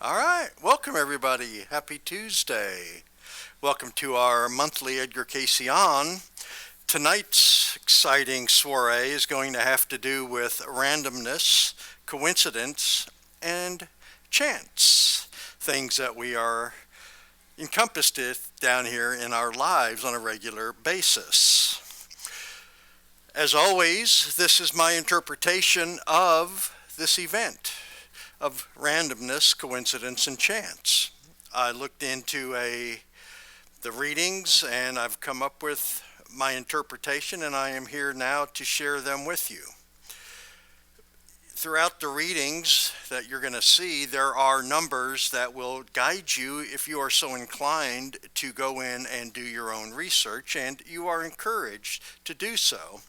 All right, welcome everybody. Happy Tuesday. Welcome to our monthly Edgar Cayce on. Tonight's exciting soiree is going to have to do with randomness, coincidence, and chance. Things that we are encompassed with down here in our lives on a regular basis. As always, this is my interpretation of this event of randomness, coincidence, and chance. I looked into the readings and I've come up with my interpretation, and I am here now to share them with you. Throughout the readings that you're going to see, there are numbers that will guide you if you are so inclined to go in and do your own research, and you are encouraged to do so.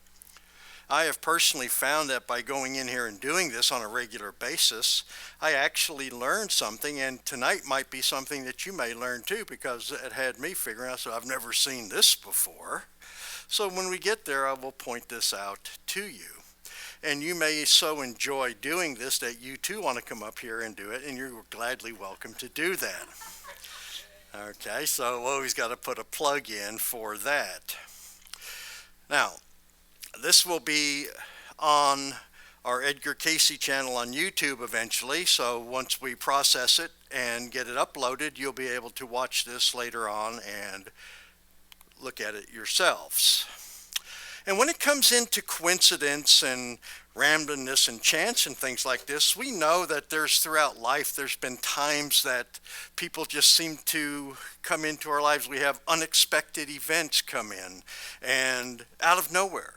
I have personally found that by going in here and doing this on a regular basis, I actually learned something, and tonight might be something that you may learn too, because it had me figuring out, so I've never seen this before. So when we get there, I will point this out to you. And you may so enjoy doing this that you too want to come up here and do it, and you're gladly welcome to do that. Okay, so we always got to put a plug in for that. Now, this will be on our Edgar Cayce channel on YouTube eventually, so once we process it and get it uploaded, you'll be able to watch this later on and look at it yourselves. And when it comes into coincidence and randomness and chance and things like this, we know that throughout life there's been times that people just seem to come into our lives. We have unexpected events come in and out of nowhere.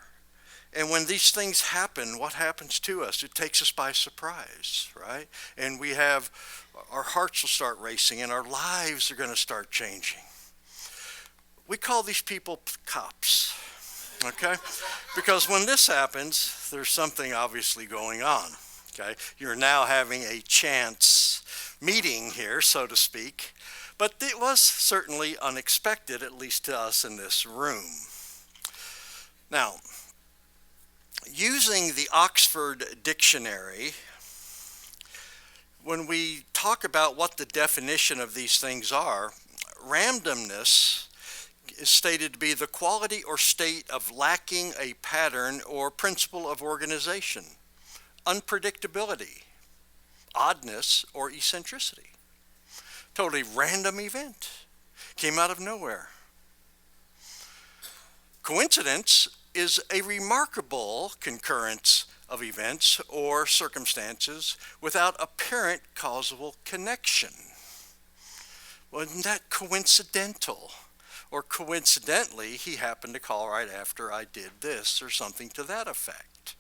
And when these things happen, what happens to us? It takes us by surprise, right? And our hearts will start racing and our lives are going to start changing. We call these people cops, okay? Because when this happens, there's something obviously going on, okay? You're now having a chance meeting here, so to speak, but it was certainly unexpected, at least to us in this room. Now, using the Oxford Dictionary, when we talk about what the definition of these things are, randomness is stated to be the quality or state of lacking a pattern or principle of organization, unpredictability, oddness, or eccentricity. Totally random event, came out of nowhere. Coincidence is a remarkable concurrence of events or circumstances without apparent causal connection. Wasn't that coincidental? Or coincidentally, he happened to call right after I did this, or something to that effect.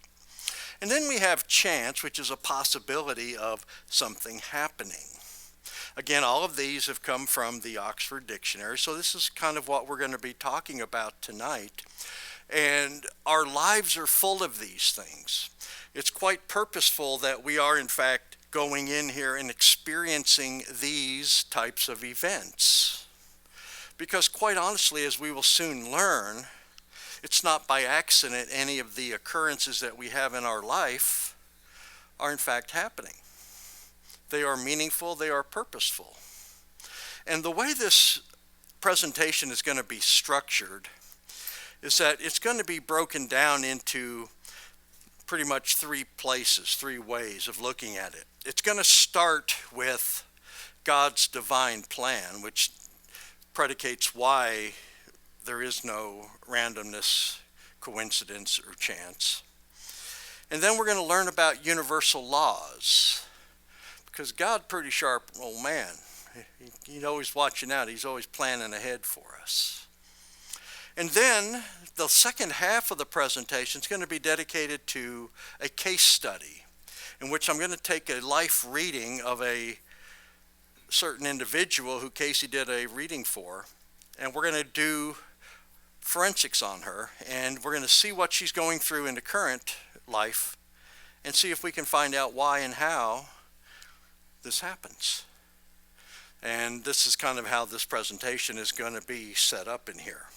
And then we have chance, which is a possibility of something happening. Again, all of these have come from the Oxford Dictionary, so this is kind of what we're going to be talking about tonight. And our lives are full of these things. It's quite purposeful that we are, in fact, going in here and experiencing these types of events. Because quite honestly, as we will soon learn, it's not by accident any of the occurrences that we have in our life are in fact happening. They are meaningful, they are purposeful. And the way this presentation is going to be structured is that it's going to be broken down into pretty much three ways of looking at it. It's going to start with God's divine plan, which predicates why there is no randomness, coincidence, or chance. And then we're going to learn about universal laws, because God, pretty sharp old man. He's always watching out. He's always planning ahead for us. And then the second half of the presentation is going to be dedicated to a case study in which I'm going to take a life reading of a certain individual who Cayce did a reading for, and we're going to do forensics on her, and we're going to see what she's going through in the current life and see if we can find out why and how this happens. And this is kind of how this presentation is going to be set up in here.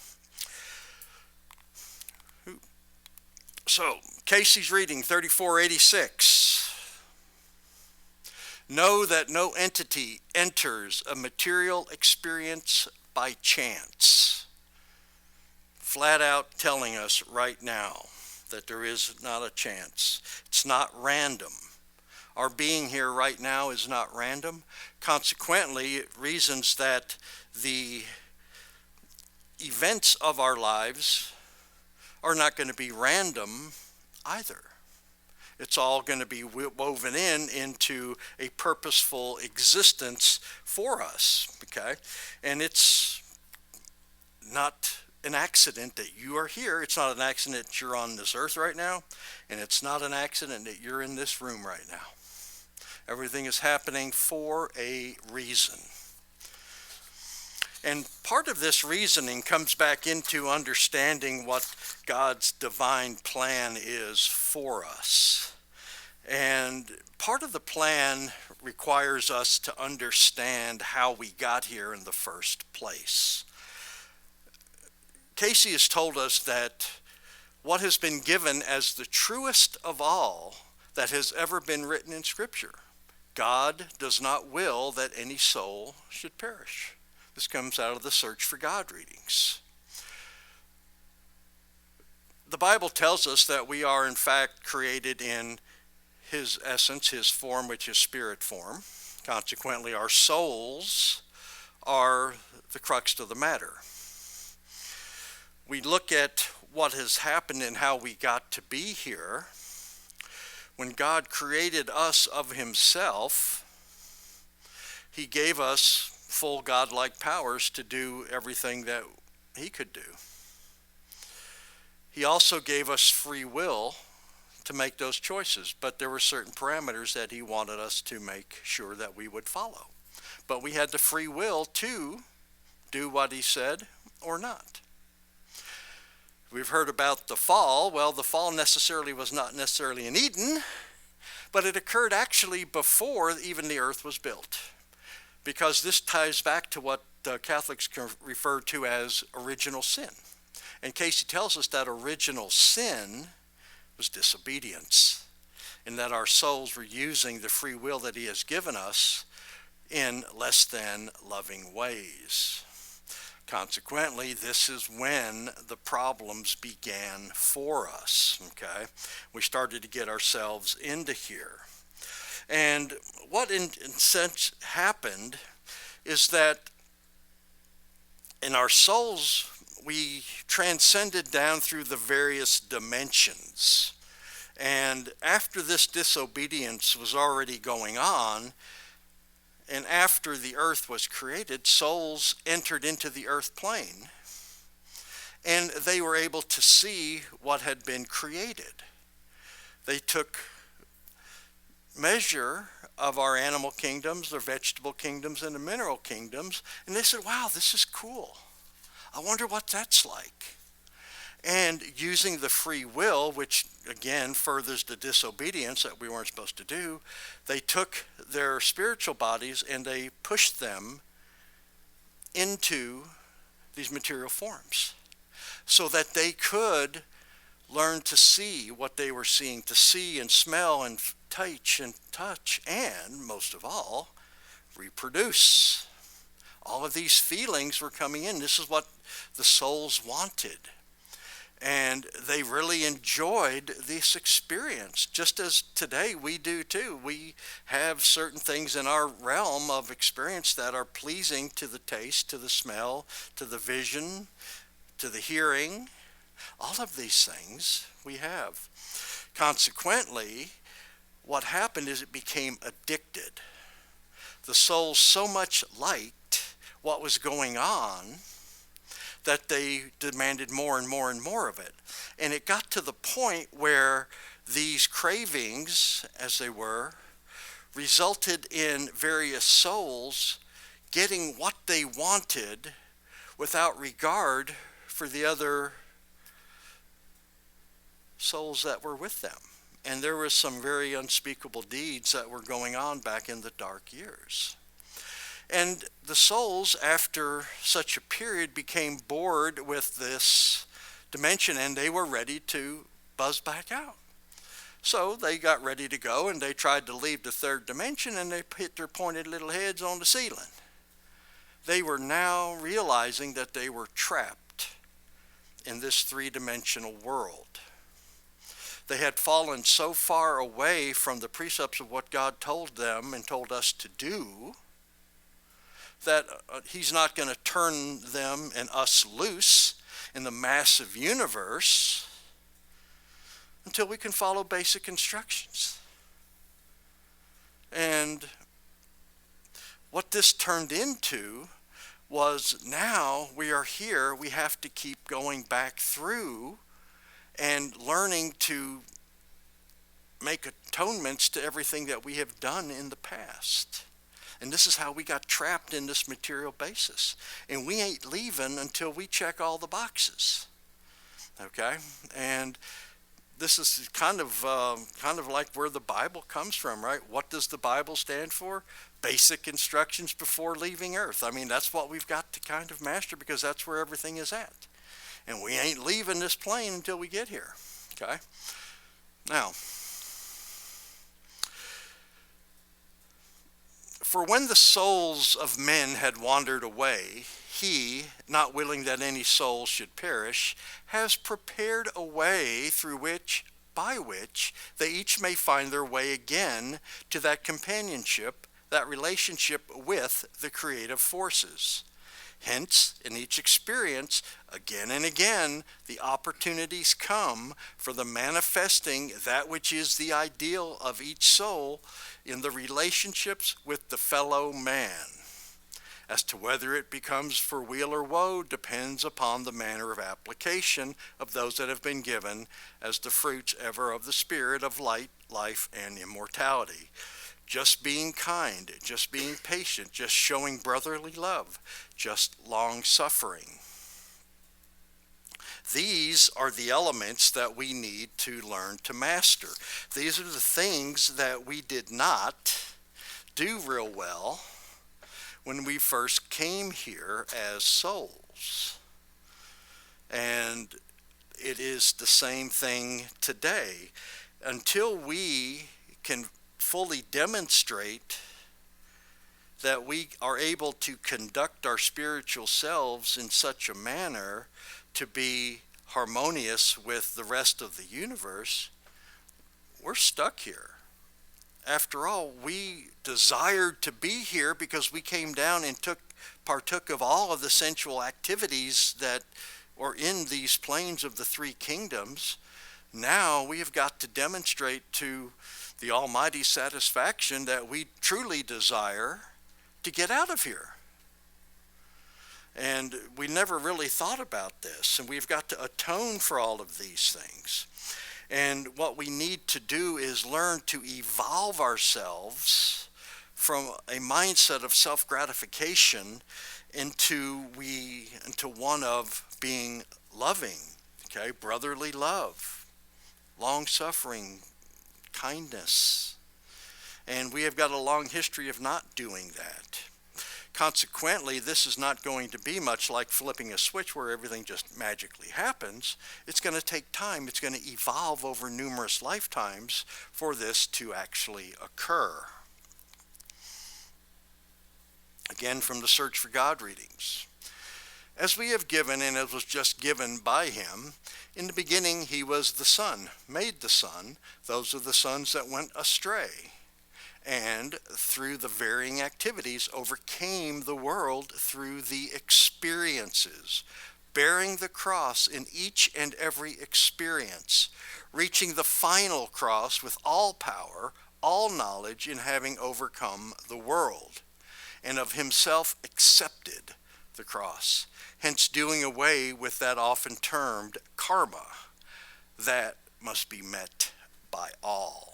So, Cayce's reading 3486. Know that no entity enters a material experience by chance. Flat out telling us right now that there is not a chance. It's not random. Our being here right now is not random. Consequently, it reasons that the events of our lives are not going to be random either. It's all going to be woven into a purposeful existence for us, okay? And it's not an accident that you are here. It's not an accident that you're on this earth right now, and it's not an accident that you're in this room right now. Everything is happening for a reason. And part of this reasoning comes back into understanding what God's divine plan is for us. And part of the plan requires us to understand how we got here in the first place. Cayce has told us that what has been given as the truest of all that has ever been written in Scripture: God does not will that any soul should perish. This comes out of the Search for God readings. The Bible tells us that we are in fact created in His essence, His form, which is spirit form. Consequently, our souls are the crux of the matter. We look at what has happened and how we got to be here. When God created us of Himself, He gave us full godlike powers to do everything that He could do. He also gave us free will to make those choices, but there were certain parameters that He wanted us to make sure that we would follow. But we had the free will to do what He said or not. We've heard about the fall. Well, the fall was not necessarily in Eden, but it occurred actually before even the earth was built, because this ties back to what Catholics refer to as original sin. And Cayce tells us that original sin was disobedience, and that our souls were using the free will that He has given us in less than loving ways. Consequently, this is when the problems began for us, okay? We started to get ourselves into here. And what in sense happened is that in our souls, we transcended down through the various dimensions. And after this disobedience was already going on, and after the earth was created, souls entered into the earth plane, and they were able to see what had been created. They took measure of our animal kingdoms, the vegetable kingdoms, and the mineral kingdoms, and they said, wow, this is cool. I wonder what that's like. And using the free will, which again furthers the disobedience that we weren't supposed to do, they took their spiritual bodies and they pushed them into these material forms so that they could learn to see what they were seeing, to see and smell and touch, and most of all, reproduce. All of these feelings were coming in. This is what the souls wanted. And they really enjoyed this experience, just as today we do too. We have certain things in our realm of experience that are pleasing to the taste, to the smell, to the vision, to the hearing. All of these things we have. Consequently, what happened is it became addicted. The soul so much liked what was going on that they demanded more and more and more of it. And it got to the point where these cravings, as they were, resulted in various souls getting what they wanted without regard for the other souls that were with them. And there were some very unspeakable deeds that were going on back in the dark years. And the souls, after such a period, became bored with this dimension, and they were ready to buzz back out. So they got ready to go, and they tried to leave the third dimension, and they hit their pointed little heads on the ceiling. They were now realizing that they were trapped in this three-dimensional world. They had fallen so far away from the precepts of what God told them and told us to do that he's not going to turn them and us loose in the massive universe until we can follow basic instructions. And what this turned into was, now we are here, we have to keep going back through and learning to make atonements to everything that we have done in the past. And this is how we got trapped in this material basis. And we ain't leaving until we check all the boxes. Okay? And this is kind of like where the Bible comes from, right? What does the Bible stand for? Basic instructions before leaving Earth. I mean, that's what we've got to kind of master, because that's where everything is at. And we ain't leaving this plane until we get here. Okay? Now, for when the souls of men had wandered away, he, not willing that any soul should perish, has prepared a way by which they each may find their way again to that companionship, that relationship with the creative forces. Hence, in each experience, again and again, the opportunities come for the manifesting that which is the ideal of each soul in the relationships with the fellow man. As to whether it becomes for weal or woe depends upon the manner of application of those that have been given as the fruits ever of the Spirit of light, life, and immortality. Just being kind, just being patient, just showing brotherly love, just long-suffering. These are the elements that we need to learn to master. These are the things that we did not do real well when we first came here as souls. And it is the same thing today. Until we can fully demonstrate that we are able to conduct our spiritual selves in such a manner to be harmonious with the rest of the universe, we're stuck here. After all, we desired to be here because we came down and partook of all of the sensual activities that are in these planes of the three kingdoms. Now we have got to demonstrate to the Almighty satisfaction that we truly desire to get out of here. And we never really thought about this, and we've got to atone for all of these things. And what we need to do is learn to evolve ourselves from a mindset of self-gratification into one of being loving, okay, brotherly love, long-suffering, kindness. And we have got a long history of not doing that. Consequently, this is not going to be much like flipping a switch where everything just magically happens. It's going to take time. It's going to evolve over numerous lifetimes for this to actually occur. Again, from the Search for God readings. As we have given, and as was just given by him, in the beginning he was the Son, made the Son. Those are the sons that went astray, and through the varying activities overcame the world through the experiences, bearing the cross in each and every experience, reaching the final cross with all power, all knowledge in having overcome the world, and of himself accepted the cross, hence doing away with that often termed karma that must be met by all.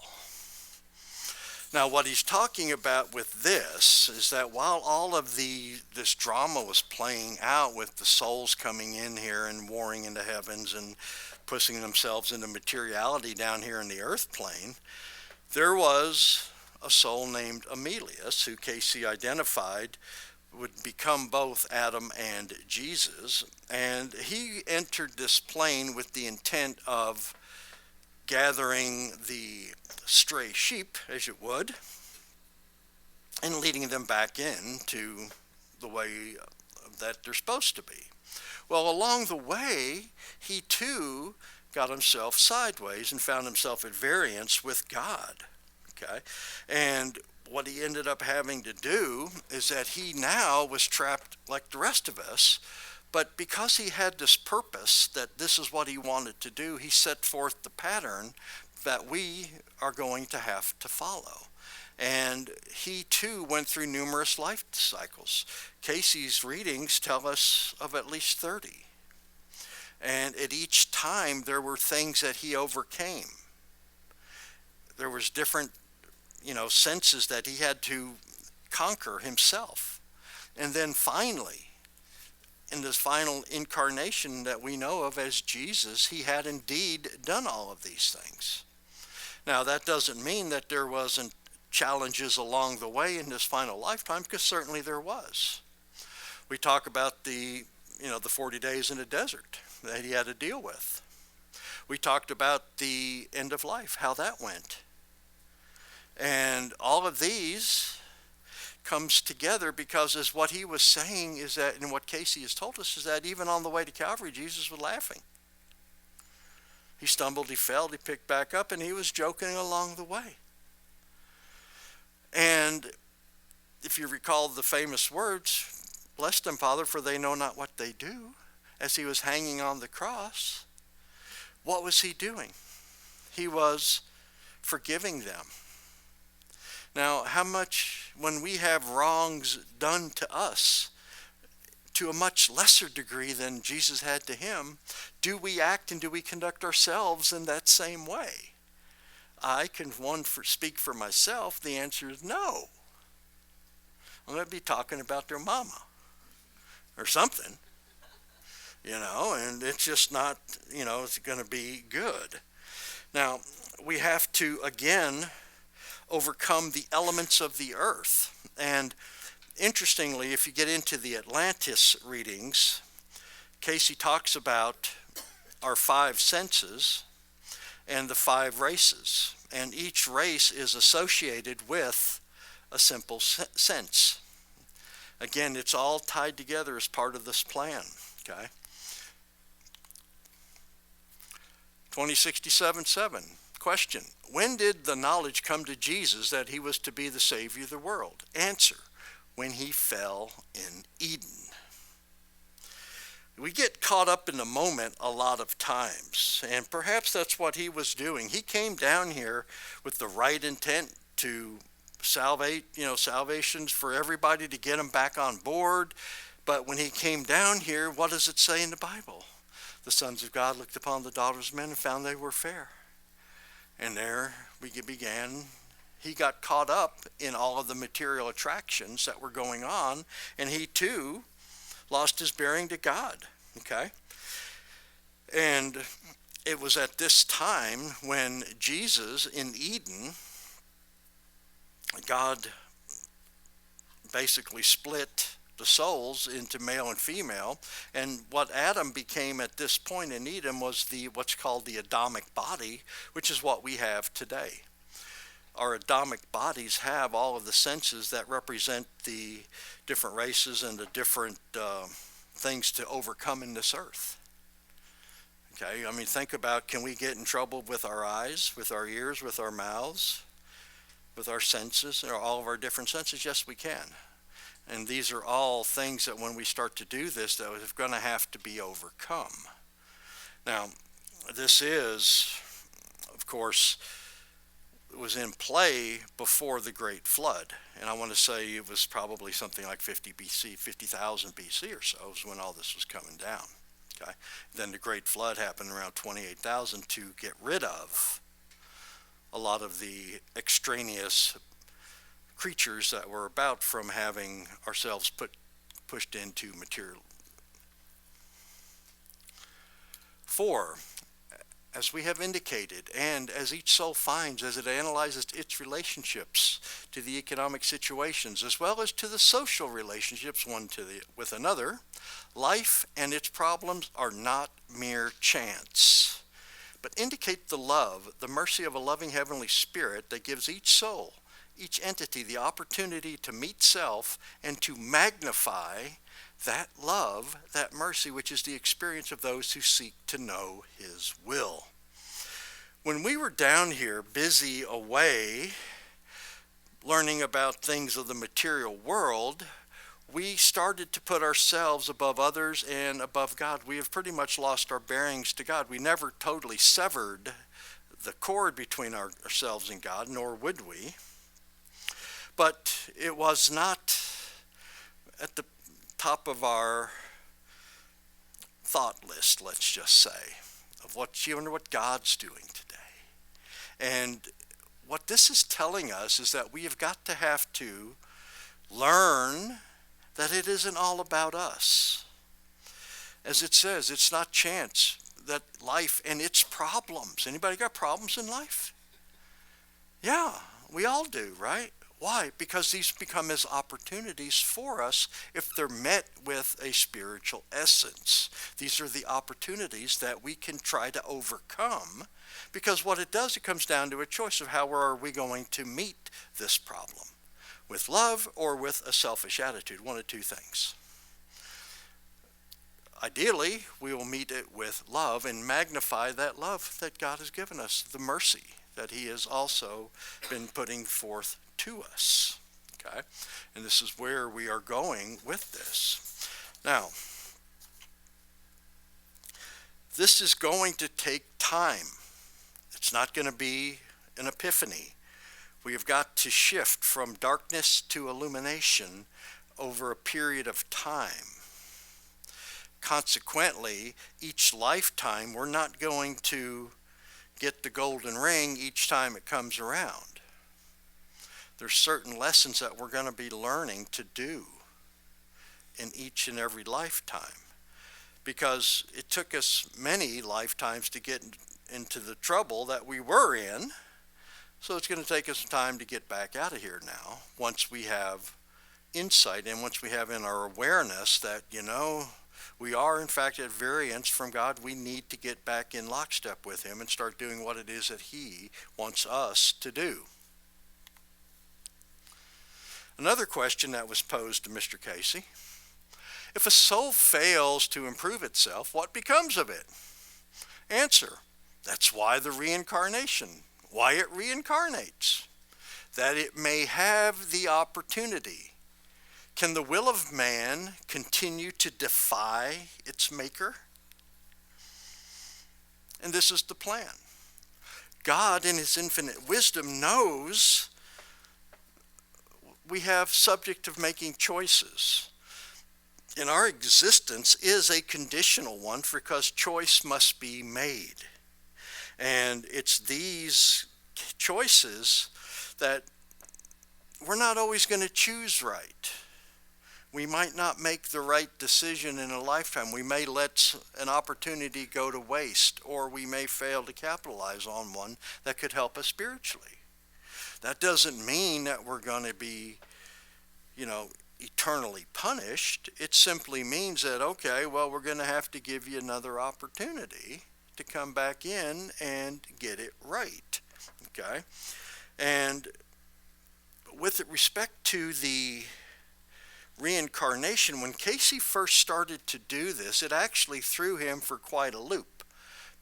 Now, what he's talking about with this is that while all of this drama was playing out with the souls coming in here and warring in the heavens and pushing themselves into materiality down here in the earth plane, there was a soul named Emilius, who Cayce identified would become both Adam and Jesus, and he entered this plane with the intent of gathering the stray sheep, as it would, and leading them back in to the way that they're supposed to be. Well, along the way, he too got himself sideways and found himself at variance with God. Okay? And what he ended up having to do is that he now was trapped like the rest of us, but because he had this purpose that this is what he wanted to do, he set forth the pattern that we are going to have to follow. And he too went through numerous life cycles. Cayce's readings tell us of at least 30. And at each time there were things that he overcame. There was different, senses that he had to conquer himself. And then finally, in this final incarnation that we know of as Jesus, he had indeed done all of these things. Now, that doesn't mean that there wasn't challenges along the way in this final lifetime, because certainly there was. We talk about the 40 days in the desert that he had to deal with. We talked about the end of life, how that went. And all of these comes together because, as what he was saying is that, and what Cayce has told us, is that even on the way to Calvary, Jesus was laughing. He stumbled, he fell, he picked back up, and he was joking along the way. And if you recall the famous words, "Bless them, Father, for they know not what they do," as he was hanging on the cross, what was he doing? He was forgiving them. Now, how much, when we have wrongs done to us, to a much lesser degree than Jesus had to him, do we act and do we conduct ourselves in that same way? I can speak for myself. The answer is no. I'm going to be talking about their mama or something, and it's just not, it's going to be good. Now, we have to, again, overcome the elements of the earth. And interestingly, if you get into the Atlantis readings, Cayce talks about our 5 senses and the 5 races. And each race is associated with a simple sense. Again, it's all tied together as part of this plan. Okay? 2067:7. Question: when did the knowledge come to Jesus that he was to be the Savior of the world? Answer: when he fell in Eden. We get caught up in the moment a lot of times, and perhaps that's what he was doing. He came down here with the right intent to salvations for everybody, to get them back on board. But when he came down here, what does it say in the Bible? The sons of God looked upon the daughters of men and found they were fair. And there we began. He got caught up in all of the material attractions that were going on, and he too lost his bearing to God. Okay? And it was at this time when Jesus in Eden, God basically split the souls into male and female, and what Adam became at this point in Eden was what's called the Adamic body, which is what we have today. Our Adamic bodies have all of the senses that represent the different races and the different things to overcome in this earth. Okay, I mean, think about, can we get in trouble with our eyes, with our ears, with our mouths, with our senses, or all of our different senses? Yes, we can. And these are all things that when we start to do this, that is going to have to be overcome. Now, this is, of course, it was in play before the Great Flood. And I want to say it was probably something like 50,000 BC or so is when all this was coming down. Okay. Then the Great Flood happened around 28,000 to get rid of a lot of the extraneous creatures that were about from having ourselves pushed into material. 4, as we have indicated, and as each soul finds as it analyzes its relationships to the economic situations, as well as to the social relationships with another, life and its problems are not mere chance, but indicate the love, the mercy of a loving Heavenly Spirit that gives each soul, each entity, the opportunity to meet self and to magnify that love, that mercy, which is the experience of those who seek to know His will. When we were down here busy away learning about things of the material world, we started to put ourselves above others and above God. We have pretty much lost our bearings to God. We never totally severed the cord between ourselves and God, nor would we. But it was not at the top of our thought list, let's just say, of what God's doing today. And what this is telling us is that we have got to have to learn that it isn't all about us. As it says, it's not chance that life and its problems. Anybody got problems in life? Yeah, we all do, right? Why? Because these become as opportunities for us if they're met with a spiritual essence. These are the opportunities that we can try to overcome, because what it does, it comes down to a choice of how are we going to meet this problem, with love or with a selfish attitude, one of two things. Ideally, we will meet it with love and magnify that love that God has given us, the mercy that He has also been putting forth to us. Okay? And this is where we are going with this. Now, this is going to take time. It's not going to be an epiphany. We have got to shift from darkness to illumination over a period of time. Consequently, each lifetime, we're not going to get the golden ring each time it comes around. There's certain lessons that we're going to be learning to do in each and every lifetime, because it took us many lifetimes to get into the trouble that we were in. So it's going to take us time to get back out of here now, once we have insight and once we have in our awareness that, we are in fact at variance from God. We need to get back in lockstep with Him and start doing what it is that He wants us to do. Another question that was posed to Mr. Cayce: if a soul fails to improve itself, what becomes of it? Answer: that's why the reincarnation, why it reincarnates, that it may have the opportunity. Can the will of man continue to defy its maker? And this is the plan. God, in His infinite wisdom, knows we have subject of making choices. And our existence is a conditional one, because choice must be made. And it's these choices that we're not always going to choose right. We might not make the right decision in a lifetime. We may let an opportunity go to waste, or we may fail to capitalize on one that could help us spiritually. That doesn't mean that we're going to be, eternally punished. It simply means that, okay, well, we're going to have to give you another opportunity to come back in and get it right. Okay? And with respect to the reincarnation, when Cayce first started to do this, it actually threw him for quite a loop,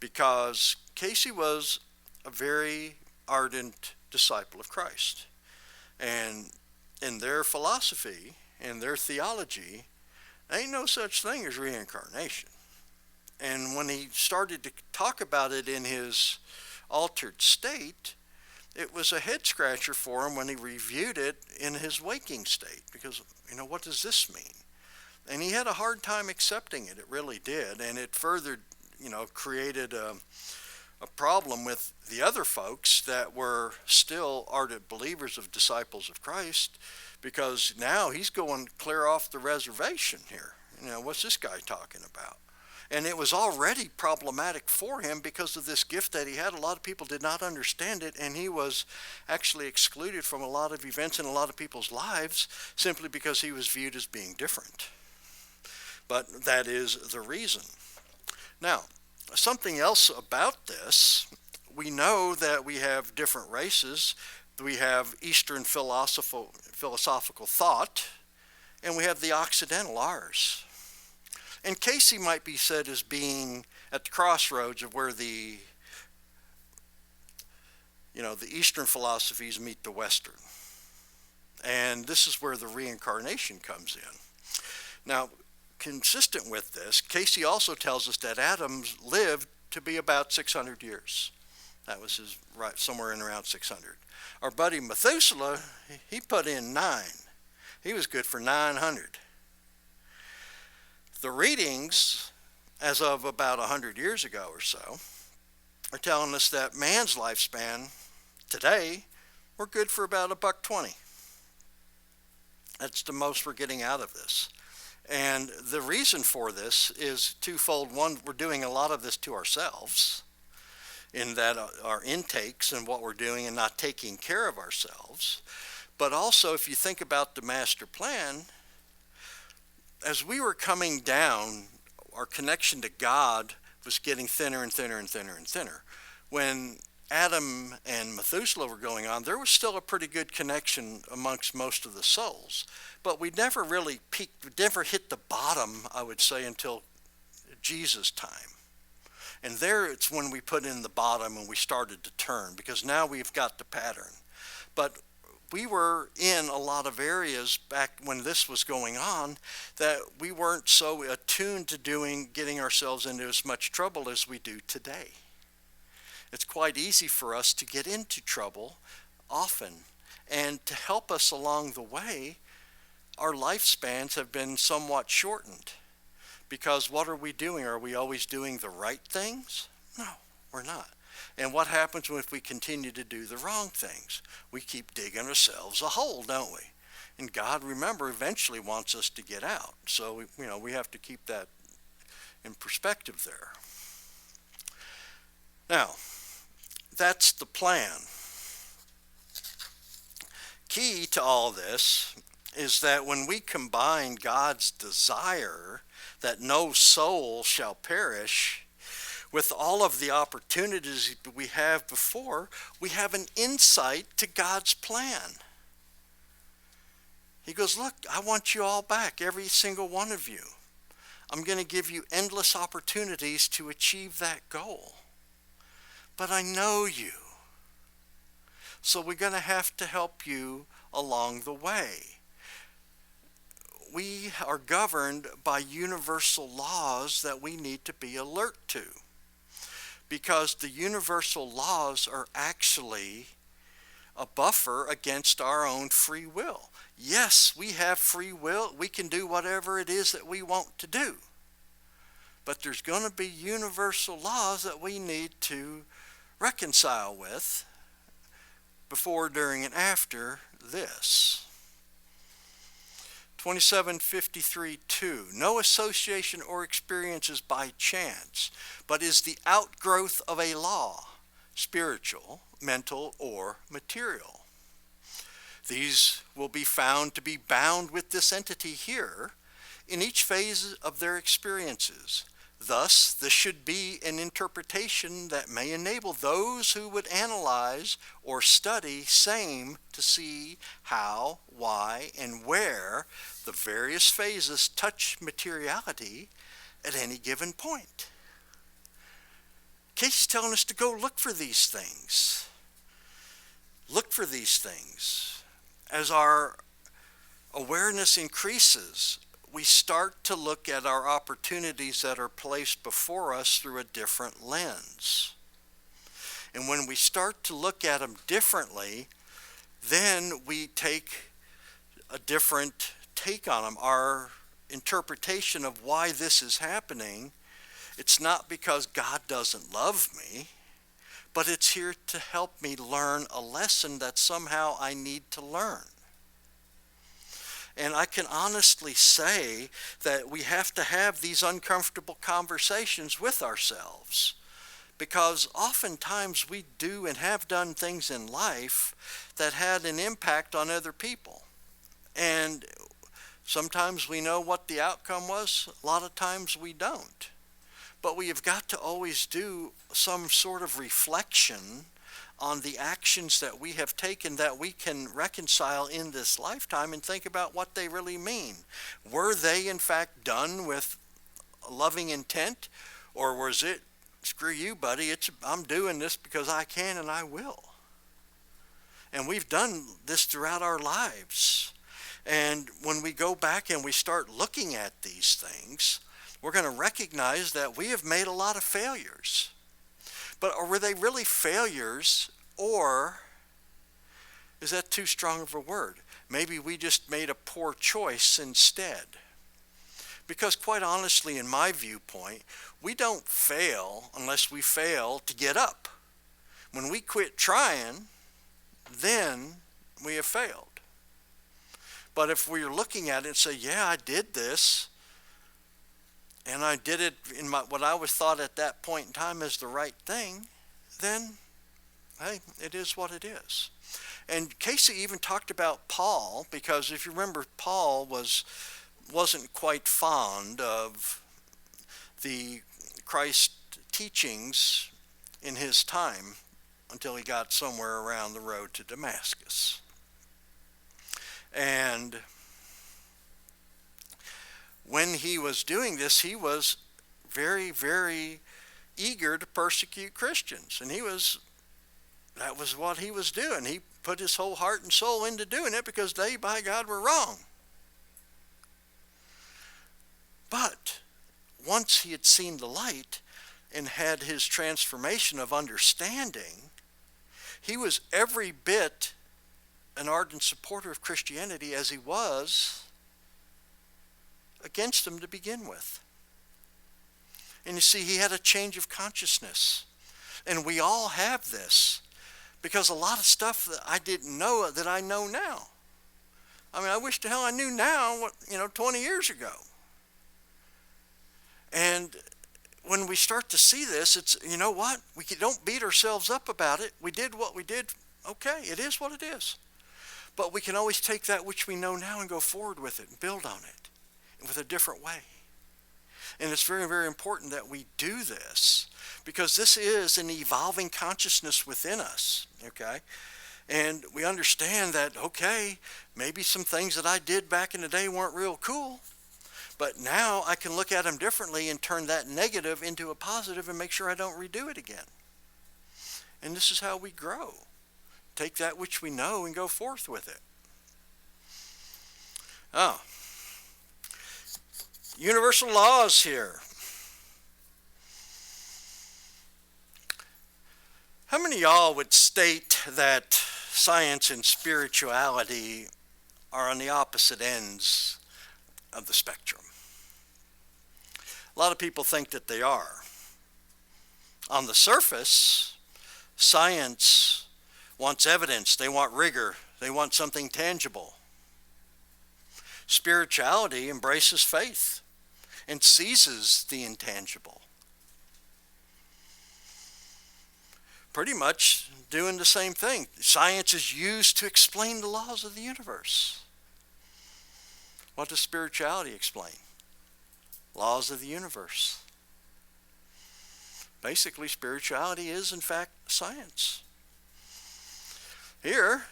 because Cayce was a very ardent disciple of Christ. And in their philosophy, in their theology, ain't no such thing as reincarnation. And when he started to talk about it in his altered state, it was a head scratcher for him when he reviewed it in his waking state, because, what does this mean? And he had a hard time accepting it. It really did. And it further, created a problem with the other folks that were still ardent believers of disciples of Christ, because now he's going clear off the reservation here. What's this guy talking about? And it was already problematic for him because of this gift that he had. A lot of people did not understand it, and he was actually excluded from a lot of events in a lot of people's lives simply because he was viewed as being different. But that is the reason. Now, Something else about this, we know that we have different races. We have Eastern philosophical thought, and we have the Occidental, ours. And Cayce might be said as being at the crossroads of where the Eastern philosophies meet the Western. And this is where the reincarnation comes in. Now, consistent with this, Cayce also tells us that Adam lived to be about 600 years. That was his right, somewhere in around 600. Our buddy Methuselah, he put in 9. He was good for 900. The readings, as of about 100 years ago or so, are telling us that man's lifespan today, we're good for about $1.20. That's the most we're getting out of this. And the reason for this is twofold. One, we're doing a lot of this to ourselves, in that our intakes and what we're doing and not taking care of ourselves. But also, if you think about the master plan, as we were coming down, our connection to God was getting thinner and thinner and thinner and thinner. When Adam and Methuselah were going on, there was still a pretty good connection amongst most of the souls. But we never really peaked, we never hit the bottom, I would say, until Jesus' time. And there it's when we put in the bottom and we started to turn, because now we've got the pattern. But we were in a lot of areas back when this was going on that we weren't so attuned to getting ourselves into as much trouble as we do today. It's quite easy for us to get into trouble often. And to help us along the way, our lifespans have been somewhat shortened. Because what are we doing? Are we always doing the right things? No, we're not. And what happens if we continue to do the wrong things? We keep digging ourselves a hole, don't we? And God, remember, eventually wants us to get out. So, we have to keep that in perspective there. Now, that's the plan. Key to all this is that when we combine God's desire that no soul shall perish with all of the opportunities we have before, we have an insight to God's plan. He goes, look, I want you all back, every single one of you. I'm going to give you endless opportunities to achieve that goal. But I know you. So we're going to have to help you along the way. We are governed by universal laws that we need to be alert to. Because the universal laws are actually a buffer against our own free will. Yes, we have free will. We can do whatever it is that we want to do. But there's going to be universal laws that we need to reconcile with before, during, and after this. 2753:2. No association or experience is by chance, but is the outgrowth of a law, spiritual, mental, or material. These will be found to be bound with this entity here in each phase of their experiences. Thus, this should be an interpretation that may enable those who would analyze or study same to see how, why, and where the various phases touch materiality at any given point. Cayce is telling us to go look for these things. Look for these things. As our awareness increases, we start to look at our opportunities that are placed before us through a different lens. And when we start to look at them differently, then we take a different take on them. Our interpretation of why this is happening, it's not because God doesn't love me, but it's here to help me learn a lesson that somehow I need to learn. And I can honestly say that we have to have these uncomfortable conversations with ourselves, because oftentimes we do and have done things in life that had an impact on other people. And sometimes we know what the outcome was, a lot of times we don't. but we have got to always do some sort of reflection on the actions that we have taken that we can reconcile in this lifetime and think about what they really mean. Were they in fact done with a loving intent, or was it, screw you buddy, I'm doing this because I can and I will? And we've done this throughout our lives. And when we go back and we start looking at these things, we're going to recognize that we have made a lot of failures. But were they really failures, or is that too strong of a word? Maybe we just made a poor choice instead. Because quite honestly, in my viewpoint, we don't fail unless we fail to get up. When we quit trying, then we have failed. But if we're looking at it and say, yeah, I did this, and I did it in what I was thought at that point in time as the right thing, then, hey, it is what it is. And Cayce even talked about Paul, because if you remember, Paul wasn't quite fond of the Christ teachings in his time until he got somewhere around the road to Damascus. And when he was doing this, he was very, very eager to persecute Christians. And that was what he was doing. He put his whole heart and soul into doing it because they, by God, were wrong. But once he had seen the light and had his transformation of understanding, he was every bit an ardent supporter of Christianity as he was against them to begin with. And you see, he had a change of consciousness. And we all have this, because a lot of stuff that I didn't know that I know now. I mean, I wish to hell I knew now 20 years ago. And when we start to see this, it's, you know what? We don't beat ourselves up about it. We did what we did. Okay, it is what it is. But we can always take that which we know now and go forward with it and build on it with a different way. And it's very, very important that we do this, because this is an evolving consciousness within us, okay? And we understand that, okay, maybe some things that I did back in the day weren't real cool, but now I can look at them differently and turn that negative into a positive and make sure I don't redo it again. And this is how we grow. Take that which we know and go forth with it. Oh. Universal laws here. How many of y'all would state that science and spirituality are on the opposite ends of the spectrum? A lot of people think that they are. On the surface, science wants evidence, they want rigor, they want something tangible. Spirituality embraces faith and seizes the intangible. Pretty much doing the same thing. Science is used to explain the laws of the universe. What does spirituality explain? Laws of the universe. Basically, spirituality is, in fact, science. Here,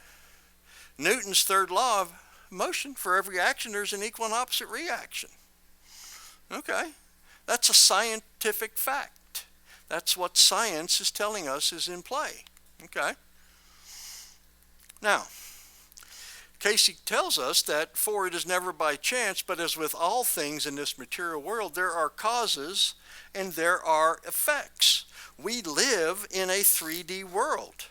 Newton's third law of motion: for every action, there's an equal and opposite reaction. Okay, that's a scientific fact. That's what science is telling us is in play. Okay. Now, Cayce tells us that, for it is never by chance, but as with all things in this material world, there are causes and there are effects. We live in a 3D world.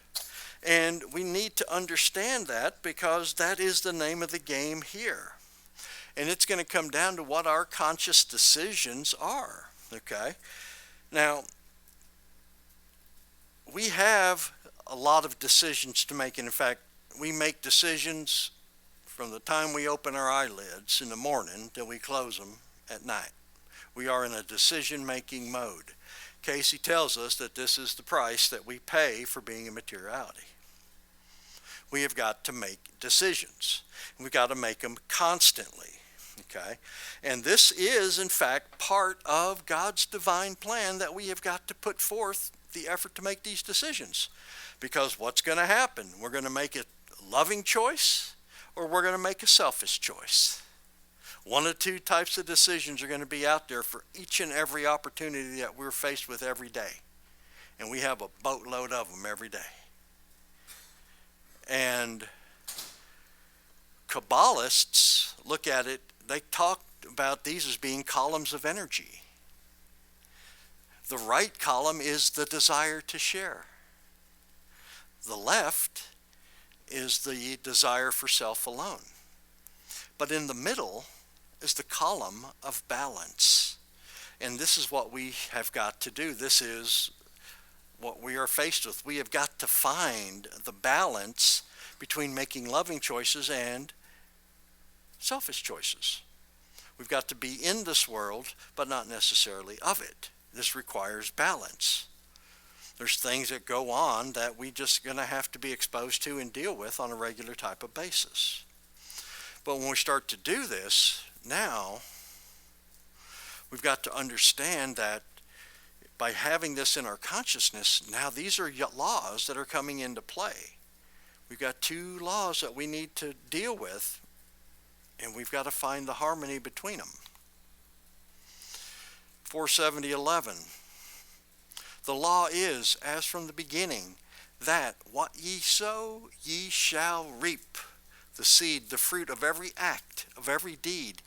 And we need to understand that, because that is the name of the game here. And it's going to come down to what our conscious decisions are. Okay? Now, we have a lot of decisions to make. And in fact, we make decisions from the time we open our eyelids in the morning till we close them at night. We are in a decision-making mode. Cayce tells us that this is the price that we pay for being in materiality. We have got to make decisions. We've got to make them constantly. Okay? And this is, in fact, part of God's divine plan that we have got to put forth the effort to make these decisions. Because what's going to happen? We're going to make a loving choice or we're going to make a selfish choice. One of two types of decisions are going to be out there for each and every opportunity that we're faced with every day. And we have a boatload of them every day. And Kabbalists look at it, they talk about these as being columns of energy. The right column is the desire to share. The left is the desire for self alone. But in the middle is the column of balance. And this is what we have got to do. This is what we are faced with. We have got to find the balance between making loving choices and selfish choices. We've got to be in this world, but not necessarily of it. This requires balance. There's things that go on that we just going to have to be exposed to and deal with on a regular type of basis. But when we start to do this, now we've got to understand that by having this in our consciousness, now these are laws that are coming into play. We've got two laws that we need to deal with, and we've got to find the harmony between them. 470:11. The law is, as from the beginning, that what ye sow, ye shall reap. The seed, the fruit of every act, of every deed,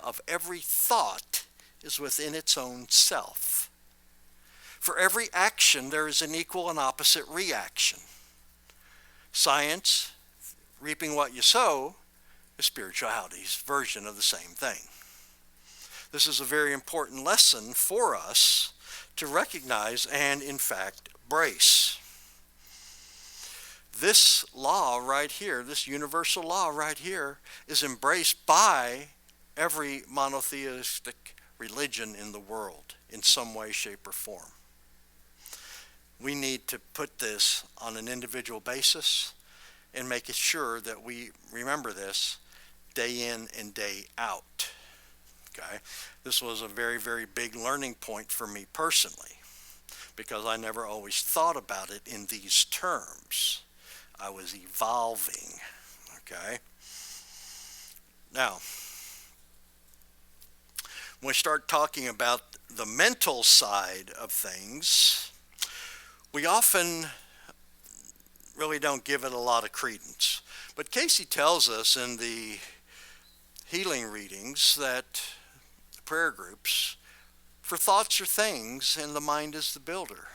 of every thought, is within its own self. For every action, there is an equal and opposite reaction. Science, reaping what you sow, is spirituality's version of the same thing. This is a very important lesson for us to recognize and, in fact, embrace. This law right here, this universal law right here, is embraced by every monotheistic religion in the world in some way, shape, or form. We need to put this on an individual basis and make sure that we remember this day in and day out. Okay? This was a very, very big learning point for me personally, because I never always thought about it in these terms. I was evolving. Okay? Now, when we start talking about the mental side of things, we often really don't give it a lot of credence. But Cayce tells us in the healing readings that prayer groups, for thoughts are things and the mind is the builder.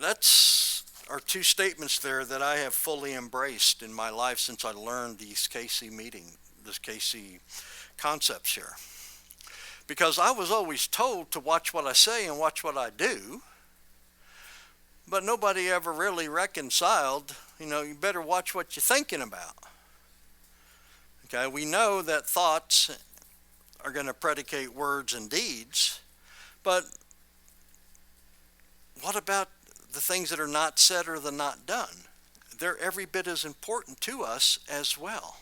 That's are two statements there that I have fully embraced in my life since I learned these Cayce concepts here. Because I was always told to watch what I say and watch what I do, but nobody ever really reconciled, you better watch what you're thinking about. Okay, we know that thoughts are going to predicate words and deeds, but what about the things that are not said or the not done? They're every bit as important to us as well.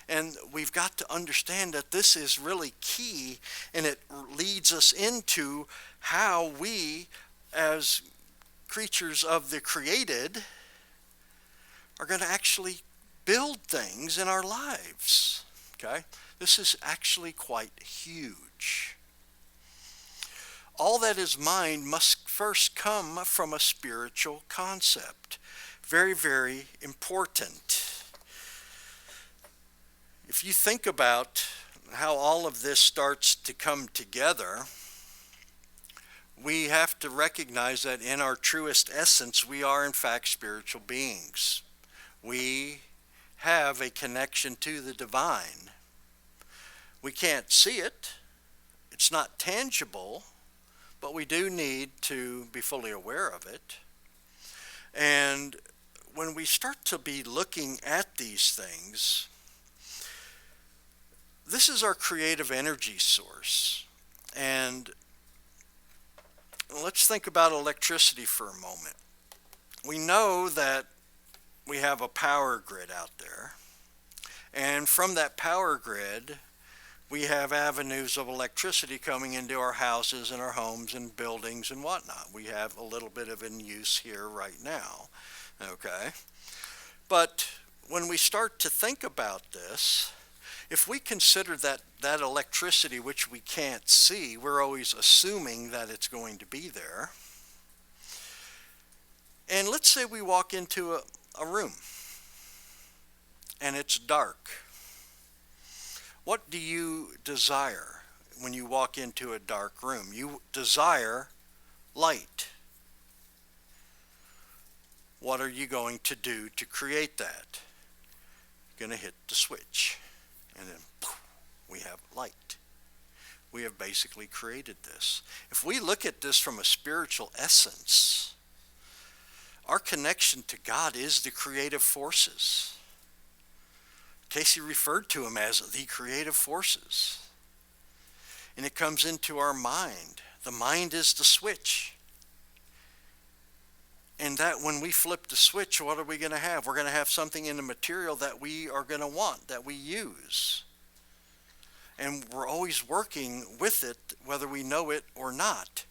And we've got to understand that this is really key, and it leads us into how we, as creatures of the created, are going to actually build things in our lives. Okay? This is actually quite huge. All that is mind must first come from a spiritual concept. Very, very important. If you think about how all of this starts to come together, we have to recognize that in our truest essence, we are in fact spiritual beings. We have a connection to the divine. We can't see it. It's not tangible, but we do need to be fully aware of it. And when we start to be looking at these things, this is our creative energy source. And let's think about electricity for a moment. We know that we have a power grid out there, And from that power grid, we have avenues of electricity coming into our houses and our homes and buildings and whatnot. We have a little bit of in use here right now. Okay? But when we start to think about this, if we consider that electricity which we can't see, we're always assuming that it's going to be there. And let's say we walk into a room and it's dark. What do you desire when you walk into a dark room? You desire light. What are you going to do to create that? You're going to hit the switch, and then poof, we have light. We have basically created this. If we look at this from a spiritual essence, our connection to God is the creative forces. Cayce referred to them as the creative forces. And it comes into our mind. The mind is the switch. And that when we flip the switch, what are we going to have? We're going to have something in the material that we are going to want, that we use. And we're always working with it, whether we know it or not.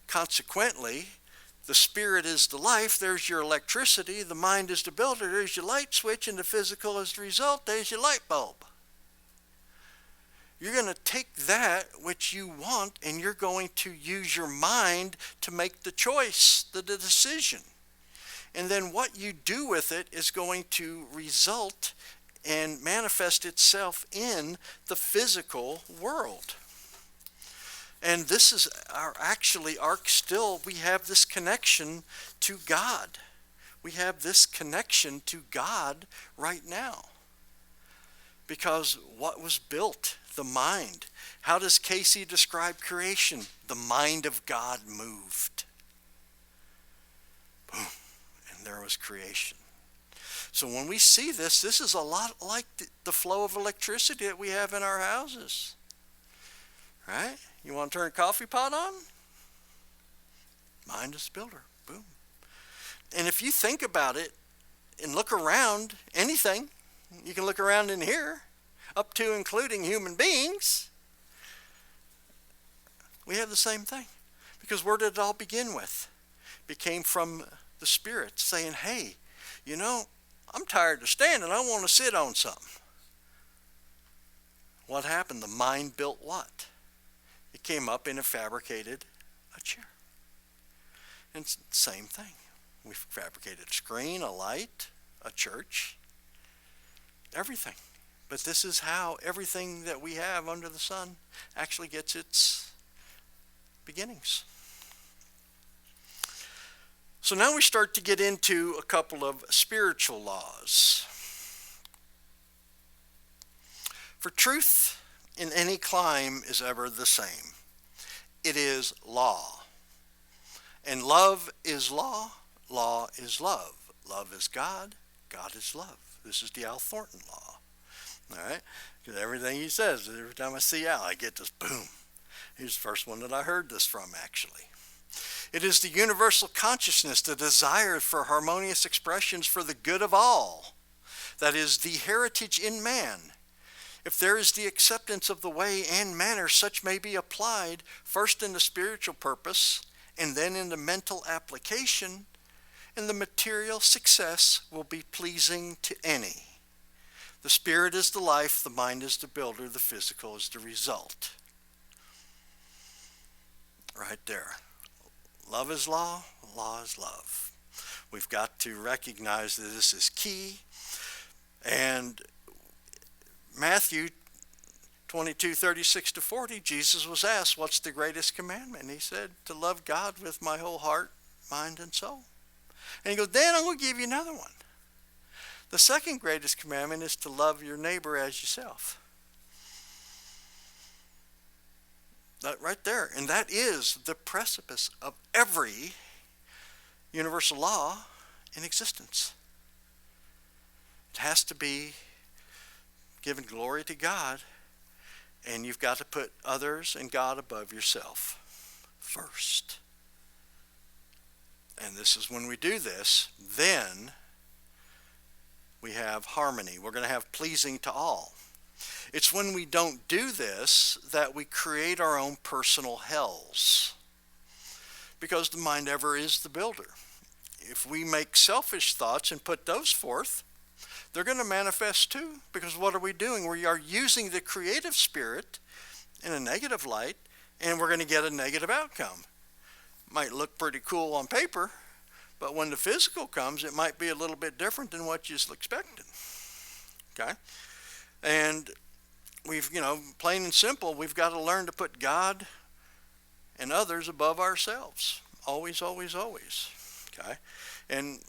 Consequently, the spirit is the life, there's your electricity, the mind is the builder, there's your light switch, and the physical is the result, there's your light bulb. You're going to take that which you want and you're going to use your mind to make the choice, the decision. And then what you do with it is going to result and manifest itself in the physical world. And this is we have this connection to God. We have this connection to God right now. Because what was built? The mind. How does Cayce describe creation? The mind of God moved. Boom. And there was creation. So when we see this, this is a lot like the flow of electricity that we have in our houses. Right? You want to turn a coffee pot on? Mind is the builder. Boom. And if you think about it and look around anything, you can look around in here, up to including human beings, we have the same thing. Because where did it all begin with? It came from the Spirit saying, hey, you know, I'm tired of standing. I want to sit on something. What happened? The mind built what? It came up and it fabricated a chair. And it's the same thing. We fabricated a screen, a light, a church, everything. But this is how everything that we have under the sun actually gets its beginnings. So now we start to get into a couple of spiritual laws. For truth in any clime is ever the same. It is law. And love is law. Law is love. Love is God. God is love. This is the Al Thornton law. All right? Because everything he says, every time I see Al, I get this boom. He's the first one that I heard this from, actually. It is the universal consciousness, the desire for harmonious expressions for the good of all. That is the heritage in man. If there is the acceptance of the way and manner, such may be applied first in the spiritual purpose and then in the mental application, and the material success will be pleasing to any. The spirit is the life, the mind is the builder, the physical is the result. Right there. Love is law, law is love. We've got to recognize that this is key. And Matthew 22:36-40, Jesus was asked, what's the greatest commandment? And he said, to love God with my whole heart, mind, and soul. And he goes, then I'm going to give you another one. The second greatest commandment is to love your neighbor as yourself. That right there. And that is the precipice of every universal law in existence. It has to be giving glory to God, and you've got to put others and God above yourself first. And this is when we do this, then We have harmony. We're going to have pleasing to all. It's when we don't do this that we create our own personal hells, because the mind ever is the builder. If we make selfish thoughts and put those forth, they're going to manifest too, because what are we doing? We are using the creative spirit in a negative light, and we're going to get a negative outcome. Might look pretty cool on paper, but when the physical comes, it might be a little bit different than what you're expecting. Okay? And we've, plain and simple, we've got to learn to put God and others above ourselves. Always, always, always. Okay? And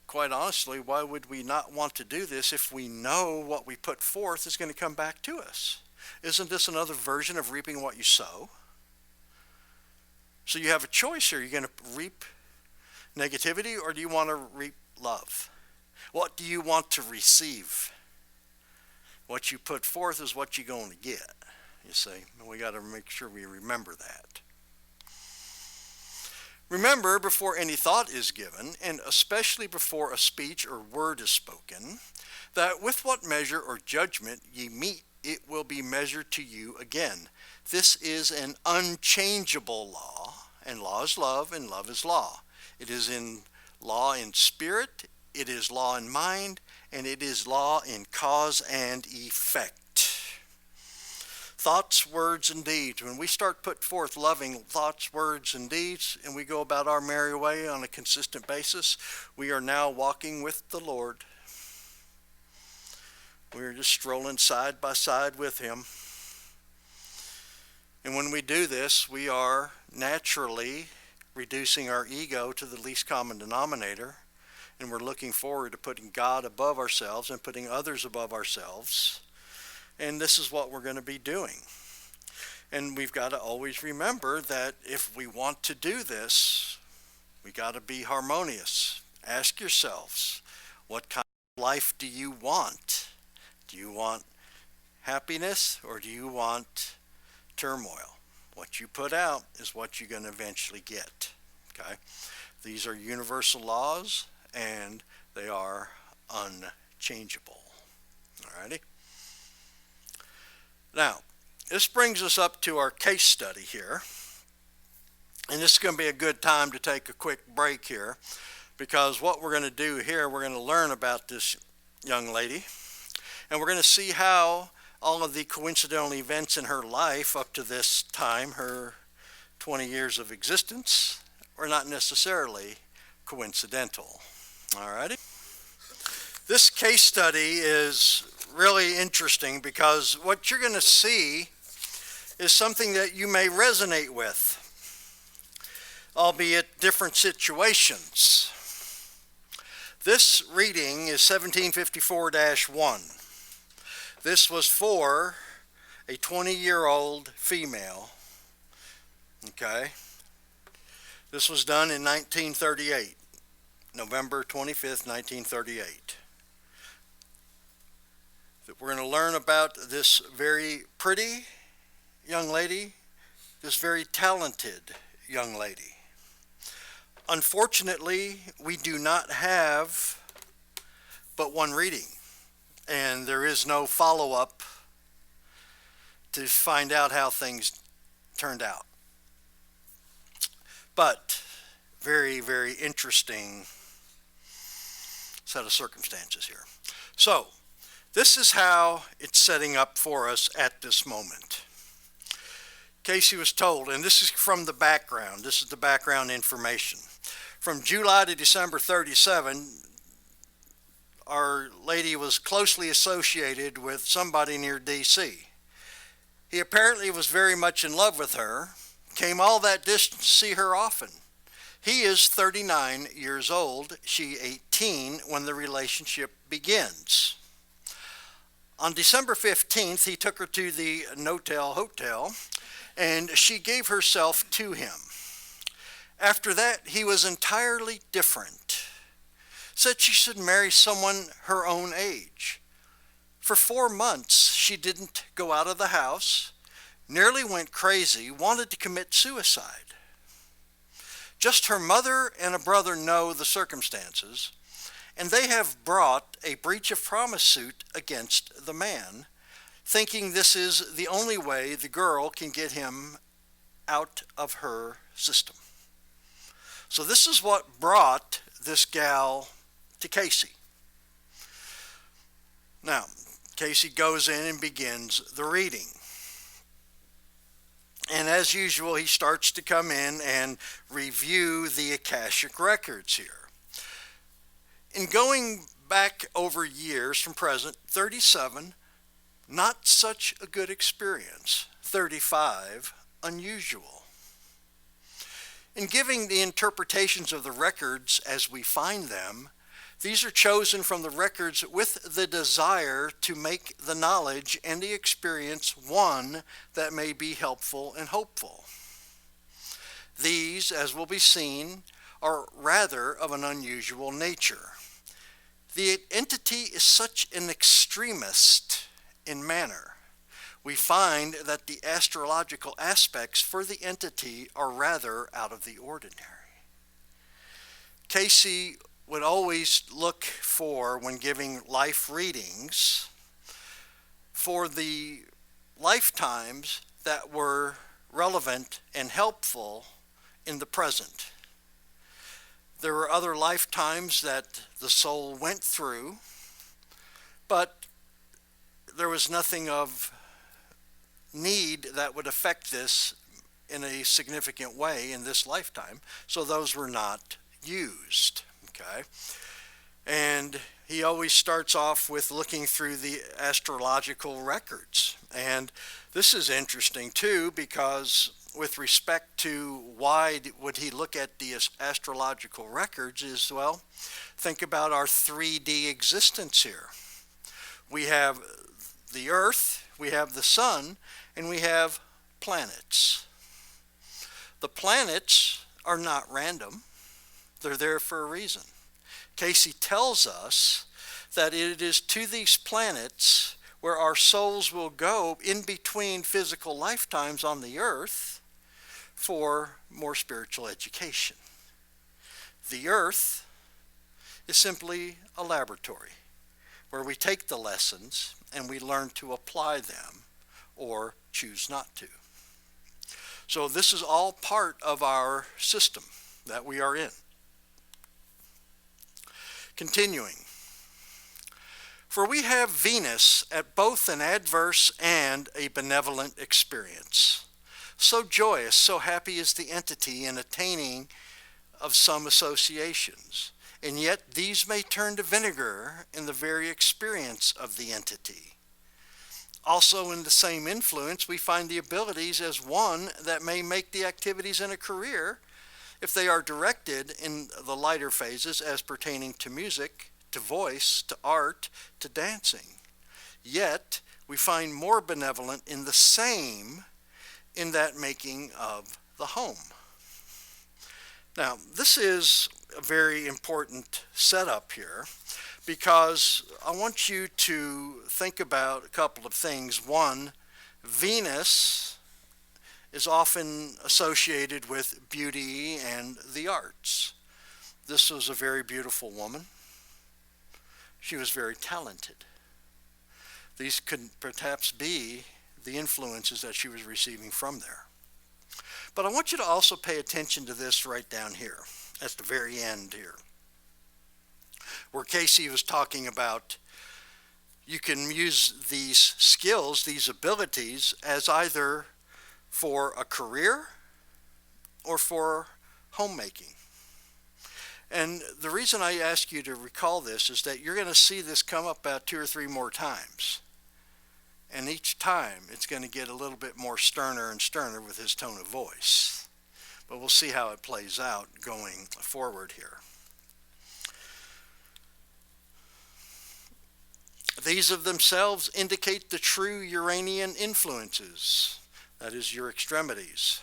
quite honestly, why would we not want to do this if we know what we put forth is going to come back to us? Isn't this another version of reaping what you sow? So you have a choice here. Are you going to reap negativity, or do you want to reap love? What do you want to receive? What you put forth is what you're going to get, you see. And we got to make sure we remember that. Remember, before any thought is given, and especially before a speech or word is spoken, that with what measure or judgment ye mete, it will be measured to you again. This is an unchangeable law, and law is love, and love is law. It is in law in spirit, it is law in mind, and it is law in cause and effect. Thoughts, words, and deeds. When we start put forth loving thoughts, words, and deeds, and we go about our merry way on a consistent basis, we are now walking with the Lord. We're just strolling side by side with him. And when we do this, we are naturally reducing our ego to the least common denominator, and we're looking forward to putting God above ourselves and putting others above ourselves. And this is what we're going to be doing. And we've got to always remember that if we want to do this, we got to be harmonious. Ask yourselves, what kind of life do you want? Do you want happiness, or do you want turmoil? What you put out is what you're going to eventually get. Okay? These are universal laws, and they are unchangeable. Alrighty? Now, this brings us up to our case study here. And this is going to be a good time to take a quick break here, because what we're going to do here, we're going to learn about this young lady, and we're going to see how all of the coincidental events in her life up to this time, her 20 years of existence, are not necessarily coincidental. Alrighty? This case study is really interesting because what you're going to see is something that you may resonate with, albeit different situations. This reading is 1754-1. This was for a 20-year-old female. Okay? This was done in 1938, November 25th, 1938. We're going to learn about this very pretty young lady, this very talented young lady. Unfortunately, we do not have but one reading, and there is no follow-up to find out how things turned out. But very, very interesting set of circumstances here. So, this is how it's setting up for us at this moment. Cayce was told, and this is from the background, this is the background information. From July to December 37, our lady was closely associated with somebody near D.C. He apparently was very much in love with her, came all that distance to see her often. He is 39 years old, she 18 when the relationship begins. On December 15th, he took her to the Notel Hotel, and she gave herself to him. After that, he was entirely different. Said she should marry someone her own age. For 4 months, she didn't go out of the house, nearly went crazy, wanted to commit suicide. Just her mother and a brother know the circumstances, and they have brought a breach of promise suit against the man, thinking this is the only way the girl can get him out of her system. So this is what brought this gal to Cayce. Now, Cayce goes in and begins the reading. And as usual, he starts to come in and review the Akashic records here. In going back over years from present, 37, not such a good experience. 35, unusual. In giving the interpretations of the records as we find them, these are chosen from the records with the desire to make the knowledge and the experience one that may be helpful and hopeful. These, as will be seen, are rather of an unusual nature. The entity is such an extremist in manner. We find that the astrological aspects for the entity are rather out of the ordinary. Cayce would always look for, when giving life readings, for the lifetimes that were relevant and helpful in the present. There were other lifetimes that the soul went through, but there was nothing of need that would affect this in a significant way in this lifetime, so those were not used. Okay, and he always starts off with looking through the astrological records, and this is interesting too, because with respect to why would he look at the astrological records is, well, think about our 3D existence here. We have the earth, we have the sun, and we have planets. The planets are not random. They're there for a reason. Cayce tells us that it is to these planets where our souls will go in between physical lifetimes on the earth for more spiritual education. The earth is simply a laboratory where we take the lessons and we learn to apply them or choose not to. So this is all part of our system that we are in. Continuing. For we have Venus at both an adverse and a benevolent experience. So joyous, so happy is the entity in attaining of some associations, and yet these may turn to vinegar in the very experience of the entity. Also in the same influence, we find the abilities as one that may make the activities in a career, if they are directed in the lighter phases as pertaining to music, to voice, to art, to dancing. Yet we find more benevolent in the same in that making of the home. Now, this is a very important setup here, because I want you to think about a couple of things. One, Venus is often associated with beauty and the arts. This was a very beautiful woman. She was very talented. These could perhaps be the influences that she was receiving from there. But I want you to also pay attention to this right down here, at the very end here, where Cayce was talking about you can use these skills, these abilities, as either for a career or for homemaking. And the reason I ask you to recall this is that you're going to see this come up about 2 or 3 more times. And each time it's going to get a little bit more sterner and sterner with his tone of voice. But we'll see how it plays out going forward here. These of themselves indicate the true Uranian influences, that is, your extremities,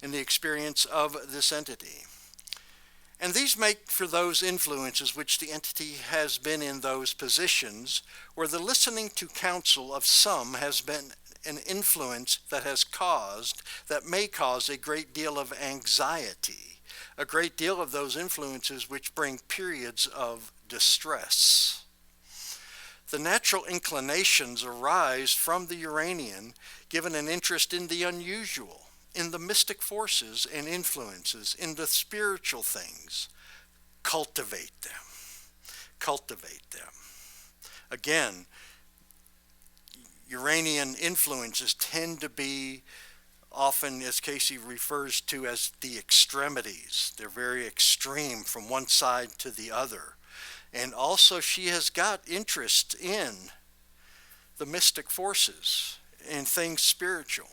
in the experience of this entity. And these make for those influences which the entity has been in those positions where the listening to counsel of some has been an influence that may cause a great deal of anxiety, a great deal of those influences which bring periods of distress. The natural inclinations arise from the Uranian, given an interest in the unusual, in the mystic forces and influences, in the spiritual things. Cultivate them. Cultivate them. Again, Uranian influences tend to be often, as Cayce refers to, as the extremities. They're very extreme from one side to the other. And also she has got interest in the mystic forces and things spiritual.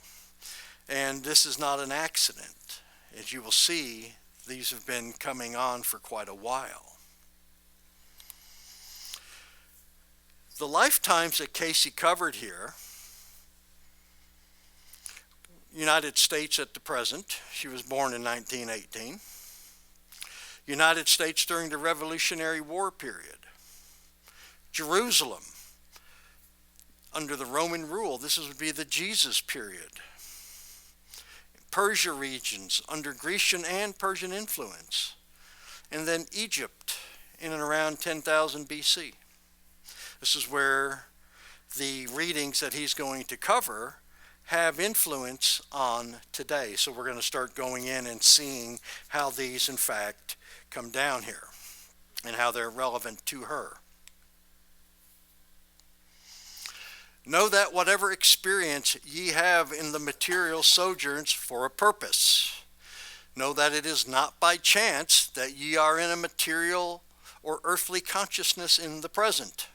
And this is not an accident. As you will see, these have been coming on for quite a while. The lifetimes that Cayce covered here: United States at the present. She was born in 1918. United States during the Revolutionary War period. Jerusalem under the Roman rule. This would be the Jesus period. Persia regions under Grecian and Persian influence. And then Egypt in and around 10,000 BC. This is where the readings that he's going to cover have influence on today. So we're going to start going in and seeing how these, in fact, come down here and how they're relevant to her. Know that whatever experience ye have in the material sojourns for a purpose. Know that it is not by chance that ye are in a material or earthly consciousness in the present.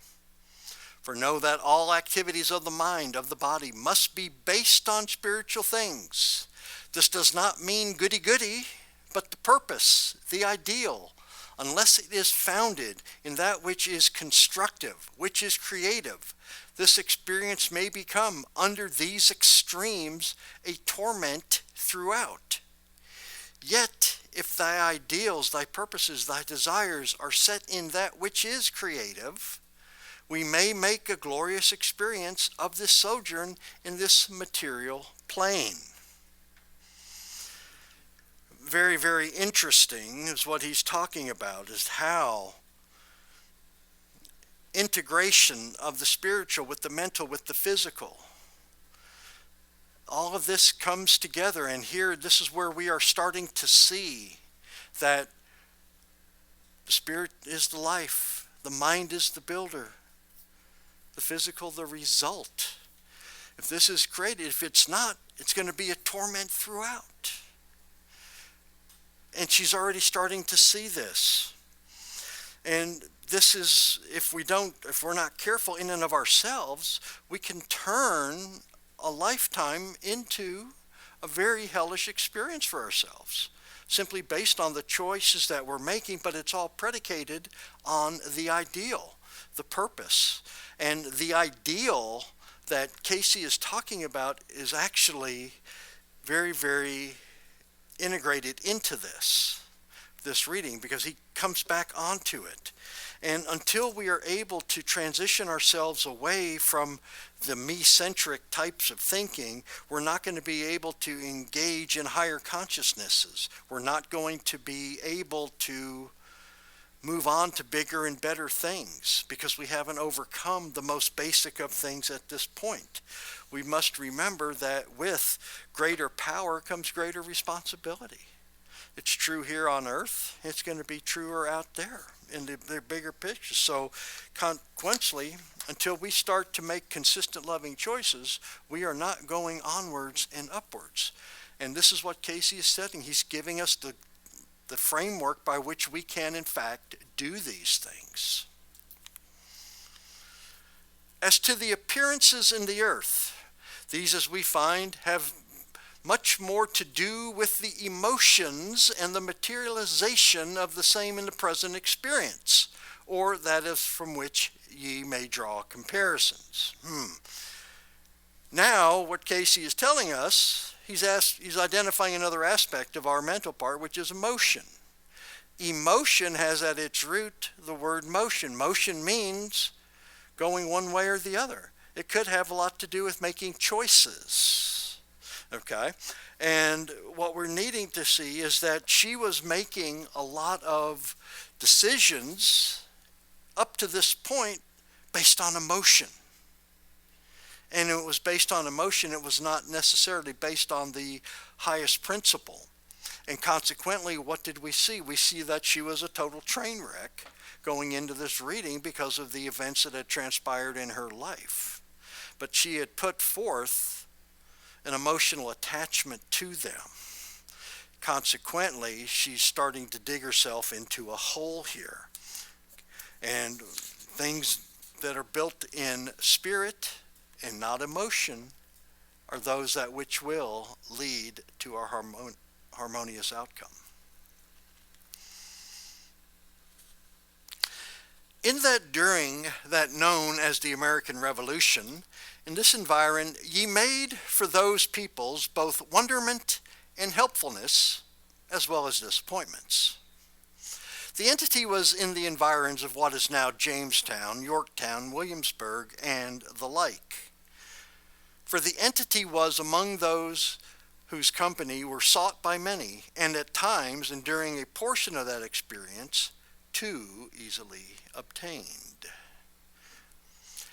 For know that all activities of the mind, of the body, must be based on spiritual things. This does not mean goody-goody, but the purpose, the ideal, unless it is founded in that which is constructive, which is creative. This experience may become, under these extremes, a torment throughout. Yet, if thy ideals, thy purposes, thy desires are set in that which is creative, we may make a glorious experience of this sojourn in this material plane. Very, very interesting is what he's talking about, is how integration of the spiritual with the mental, with the physical. All of this comes together, and here this is where we are starting to see that the spirit is the life, the mind is the builder, the physical the result. If this is created, if it's not, it's going to be a torment throughout. And she's already starting to see this. And this is, if we're not careful in and of ourselves, we can turn a lifetime into a very hellish experience for ourselves, simply based on the choices that we're making, but it's all predicated on the ideal, the purpose. And the ideal that Cayce is talking about is actually very, very integrated into this reading, because he comes back onto it. And until we are able to transition ourselves away from the me-centric types of thinking, we're not going to be able to engage in higher consciousnesses. We're not going to be able to move on to bigger and better things, because we haven't overcome the most basic of things at this point. We must remember that with greater power comes greater responsibility. It's true here on earth. It's going to be truer out there in the bigger picture. So consequently, until we start to make consistent loving choices, we are not going onwards and upwards. And this is what Cayce is setting. He's giving us the framework by which we can, in fact, do these things. As to the appearances in the earth, these, as we find, have much more to do with the emotions and the materialization of the same in the present experience, or that is from which ye may draw comparisons. Now, what Cayce is telling us, he's identifying another aspect of our mental part, which is emotion. Emotion has at its root the word motion. Motion means going one way or the other. It could have a lot to do with making choices. Okay? And what we're needing to see is that she was making a lot of decisions up to this point based on emotion. And it was based on emotion. It was not necessarily based on the highest principle. And consequently, what did we see? We see that she was a total train wreck going into this reading because of the events that had transpired in her life. But she had put forth an emotional attachment to them. Consequently, she's starting to dig herself into a hole here. And things that are built in spirit and not emotion are those that which will lead to our harmonious outcome. In that during that known as the American Revolution, in this environ, ye made for those peoples both wonderment and helpfulness, as well as disappointments. The entity was in the environs of what is now Jamestown, Yorktown, Williamsburg, and the like. For the entity was among those whose company were sought by many, and at times, and during a portion of that experience, too easily obtained.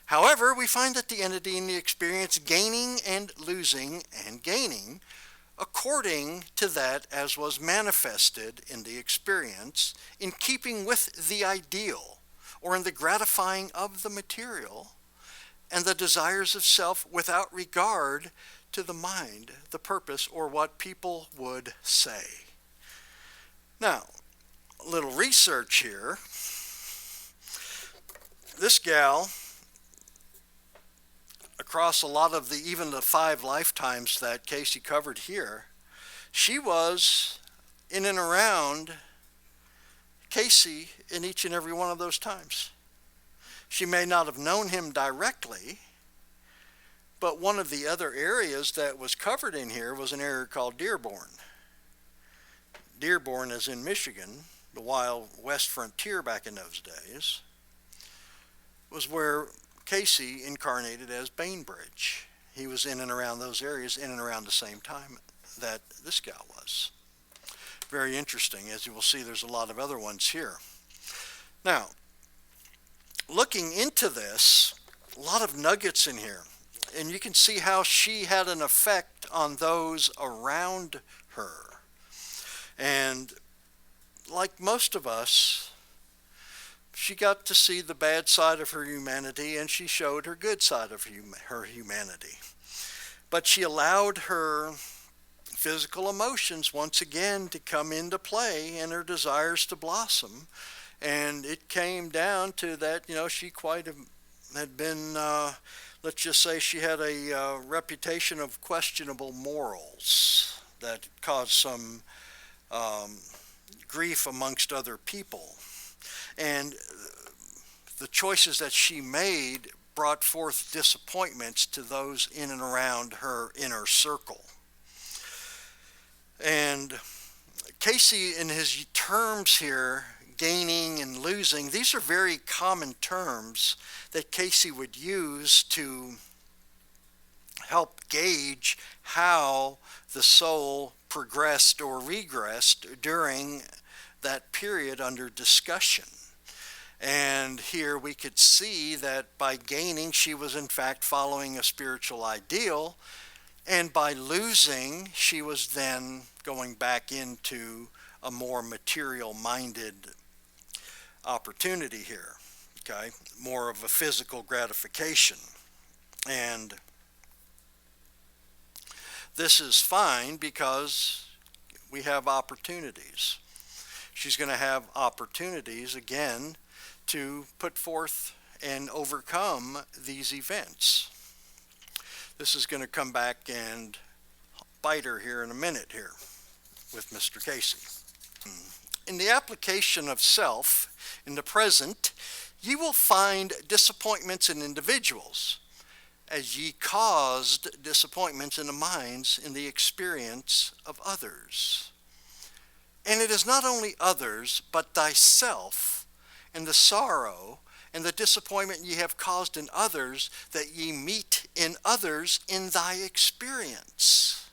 However, we find that the entity in the experience gaining and losing and gaining according to that as was manifested in the experience, in keeping with the ideal, or in the gratifying of the material, and the desires of self without regard to the mind, the purpose, or what people would say. Now, a little research here. This gal, across a lot of even the 5 lifetimes that Cayce covered here, she was in and around Cayce in each and every one of those times. She may not have known him directly, but one of the other areas that was covered in here was an area called Dearborn. Dearborn is in Michigan, the wild west frontier back in those days, was where Cayce incarnated as Bainbridge. He was in and around those areas in and around the same time that this gal was. Very interesting. As you will see, there's a lot of other ones here. Now, looking into this, a lot of nuggets in here. And you can see how she had an effect on those around her. And like most of us, she got to see the bad side of her humanity, and she showed her good side of her humanity. But she allowed her physical emotions once again to come into play and her desires to blossom. And it came down to that, she quite had been, let's just say she had a reputation of questionable morals that caused some grief amongst other people. And the choices that she made brought forth disappointments to those in and around her inner circle. And Cayce, in his terms here, gaining and losing, these are very common terms that Cayce would use to help gauge how the soul progressed or regressed during that period under discussion. And here we could see that by gaining, she was in fact following a spiritual ideal, and by losing, she was then going back into a more material-minded opportunity here, okay? More of a physical gratification. And this is fine because we have opportunities. She's going to have opportunities, again, to put forth and overcome these events. This is going to come back and bite her here in a minute here with Mr. Cayce. In the application of self, in the present, ye will find disappointments in individuals, as ye caused disappointments in the minds in the experience of others. And it is not only others, but thyself, and the sorrow and the disappointment ye have caused in others, that ye meet in others in thy experience.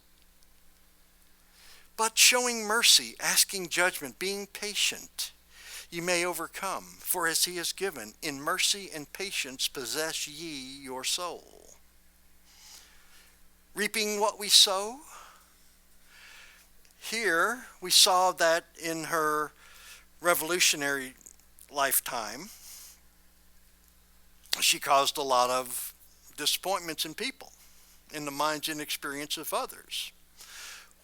But showing mercy, asking judgment, being patient, ye may overcome. For as he has given, in mercy and patience possess ye your soul. Reaping what we sow. Here we saw that in her revolutionary lifetime, she caused a lot of disappointments in people, in the minds and experience of others.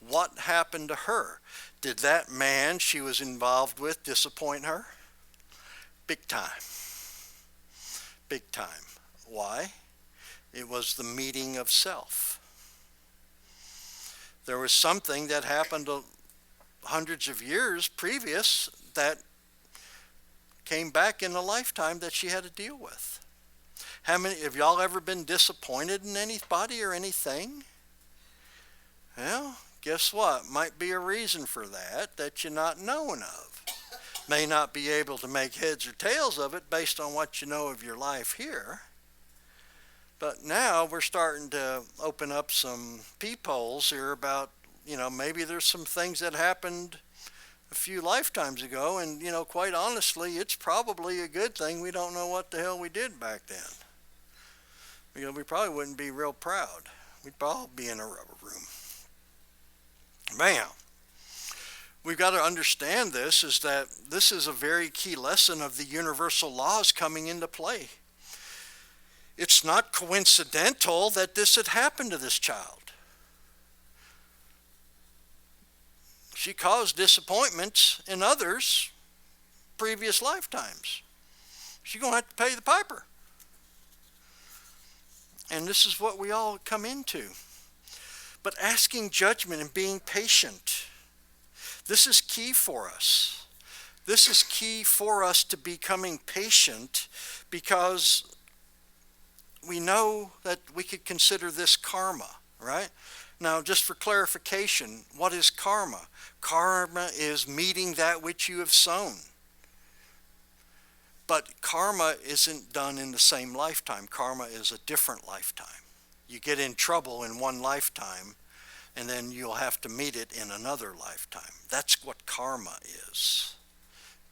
What happened to her? Did that man she was involved with disappoint her? Big time. Big time. Why? It was the meeting of self. There was something that happened hundreds of years previous that came back in a lifetime that she had to deal with. How many have y'all ever been disappointed in anybody or anything? Well, guess what? Might be a reason for that you're not knowing of. May not be able to make heads or tails of it based on what you know of your life here. But now we're starting to open up some peepholes here about, maybe there's some things that happened a few lifetimes ago, and, quite honestly, it's probably a good thing we don't know what the hell we did back then. We probably wouldn't be real proud. We'd probably be in a rubber room. Bam. We've got to understand this is that this is a very key lesson of the universal laws coming into play. It's not coincidental that this had happened to this child. She caused disappointments in others' previous lifetimes. She's going to have to pay the piper. And this is what we all come into. But asking judgment and being patient, this is key for us. This is key for us to becoming patient, because we know that we could consider this karma, right? Now, just for clarification, what is karma? Karma is meeting that which you have sown. But karma isn't done in the same lifetime. Karma is a different lifetime. You get in trouble in one lifetime, and then you'll have to meet it in another lifetime. That's what karma is.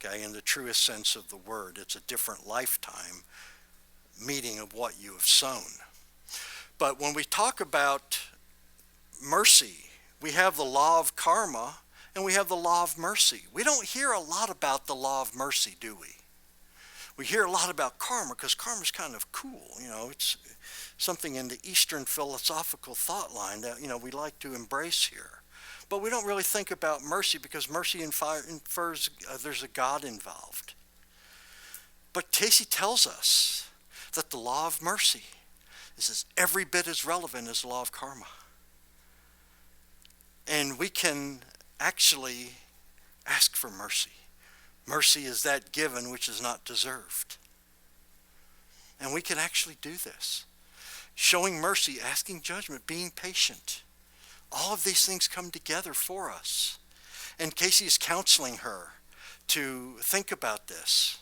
Okay, in the truest sense of the word, it's a different lifetime meeting of what you have sown. But when we talk about mercy, we have the law of karma and we have the law of mercy. We don't hear a lot about the law of mercy, do we? We hear a lot about karma because karma is kind of cool. It's something in the Eastern philosophical thought line that, we like to embrace here. But we don't really think about mercy because mercy infers there's a God involved. But Cayce tells us that the law of mercy is every bit as relevant as the law of karma. And we can actually ask for mercy. Mercy is that given which is not deserved. And we can actually do this. Showing mercy, asking judgment, being patient. All of these things come together for us. And Cayce is counseling her to think about this.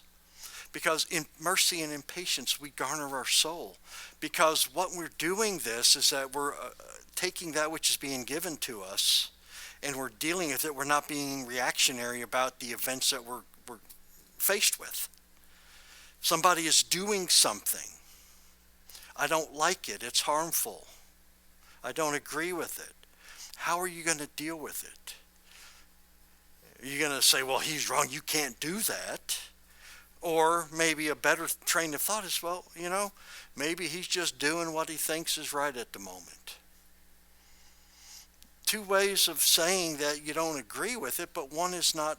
Because in mercy and in patience, we garner our soul. Because what we're doing this is that we're taking that which is being given to us and we're dealing with it. We're not being reactionary about the events that we're faced with. Somebody is doing something. I don't like it. It's harmful. I don't agree with it. How are you going to deal with it? Are you going to say, well, he's wrong, you can't do that? Or maybe a better train of thought is, well, maybe he's just doing what he thinks is right at the moment. Two ways of saying that you don't agree with it, but one is not,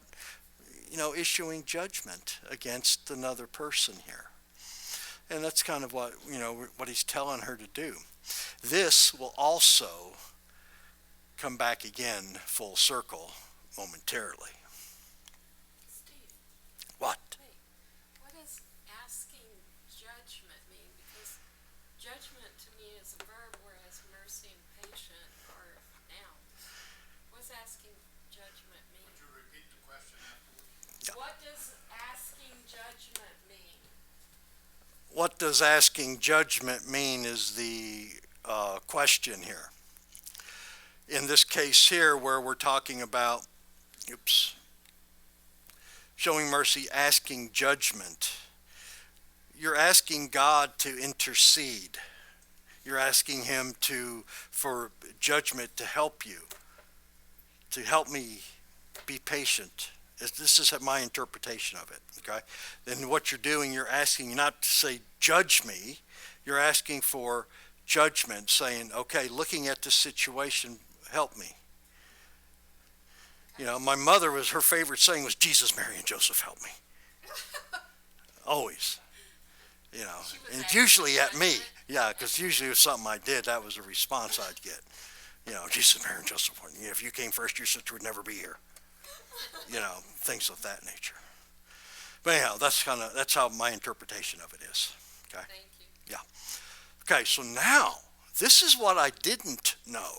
issuing judgment against another person here. And that's kind of what he's telling her to do. This will also come back again full circle momentarily. Steve. What? Wait, what does asking judgment mean? Because judgment to me is a verb, whereas mercy and patient are nouns. What's asking judgment mean? Would you repeat the question afterwards? Yeah. What does asking judgment mean? What does asking judgment mean is the question here. In this case here where we're talking about, showing mercy, asking judgment. You're asking God to intercede. You're asking him for judgment to help you, to help me be patient. This is my interpretation of it, okay? Then what you're doing, you're asking not to say, judge me. You're asking for judgment, saying, okay, looking at this situation, help me. You know, my mother her favorite saying was, Jesus, Mary, and Joseph, help me. Always. You know, and usually at me. Yeah, because usually it was something I did, that was a response I'd get. You know, Jesus, Mary, and Joseph, if you came first, your sister would never be here. You know, things of that nature. But anyhow, that's how my interpretation of it is. Okay? Thank you. Yeah. Okay, so now, this is what I didn't know.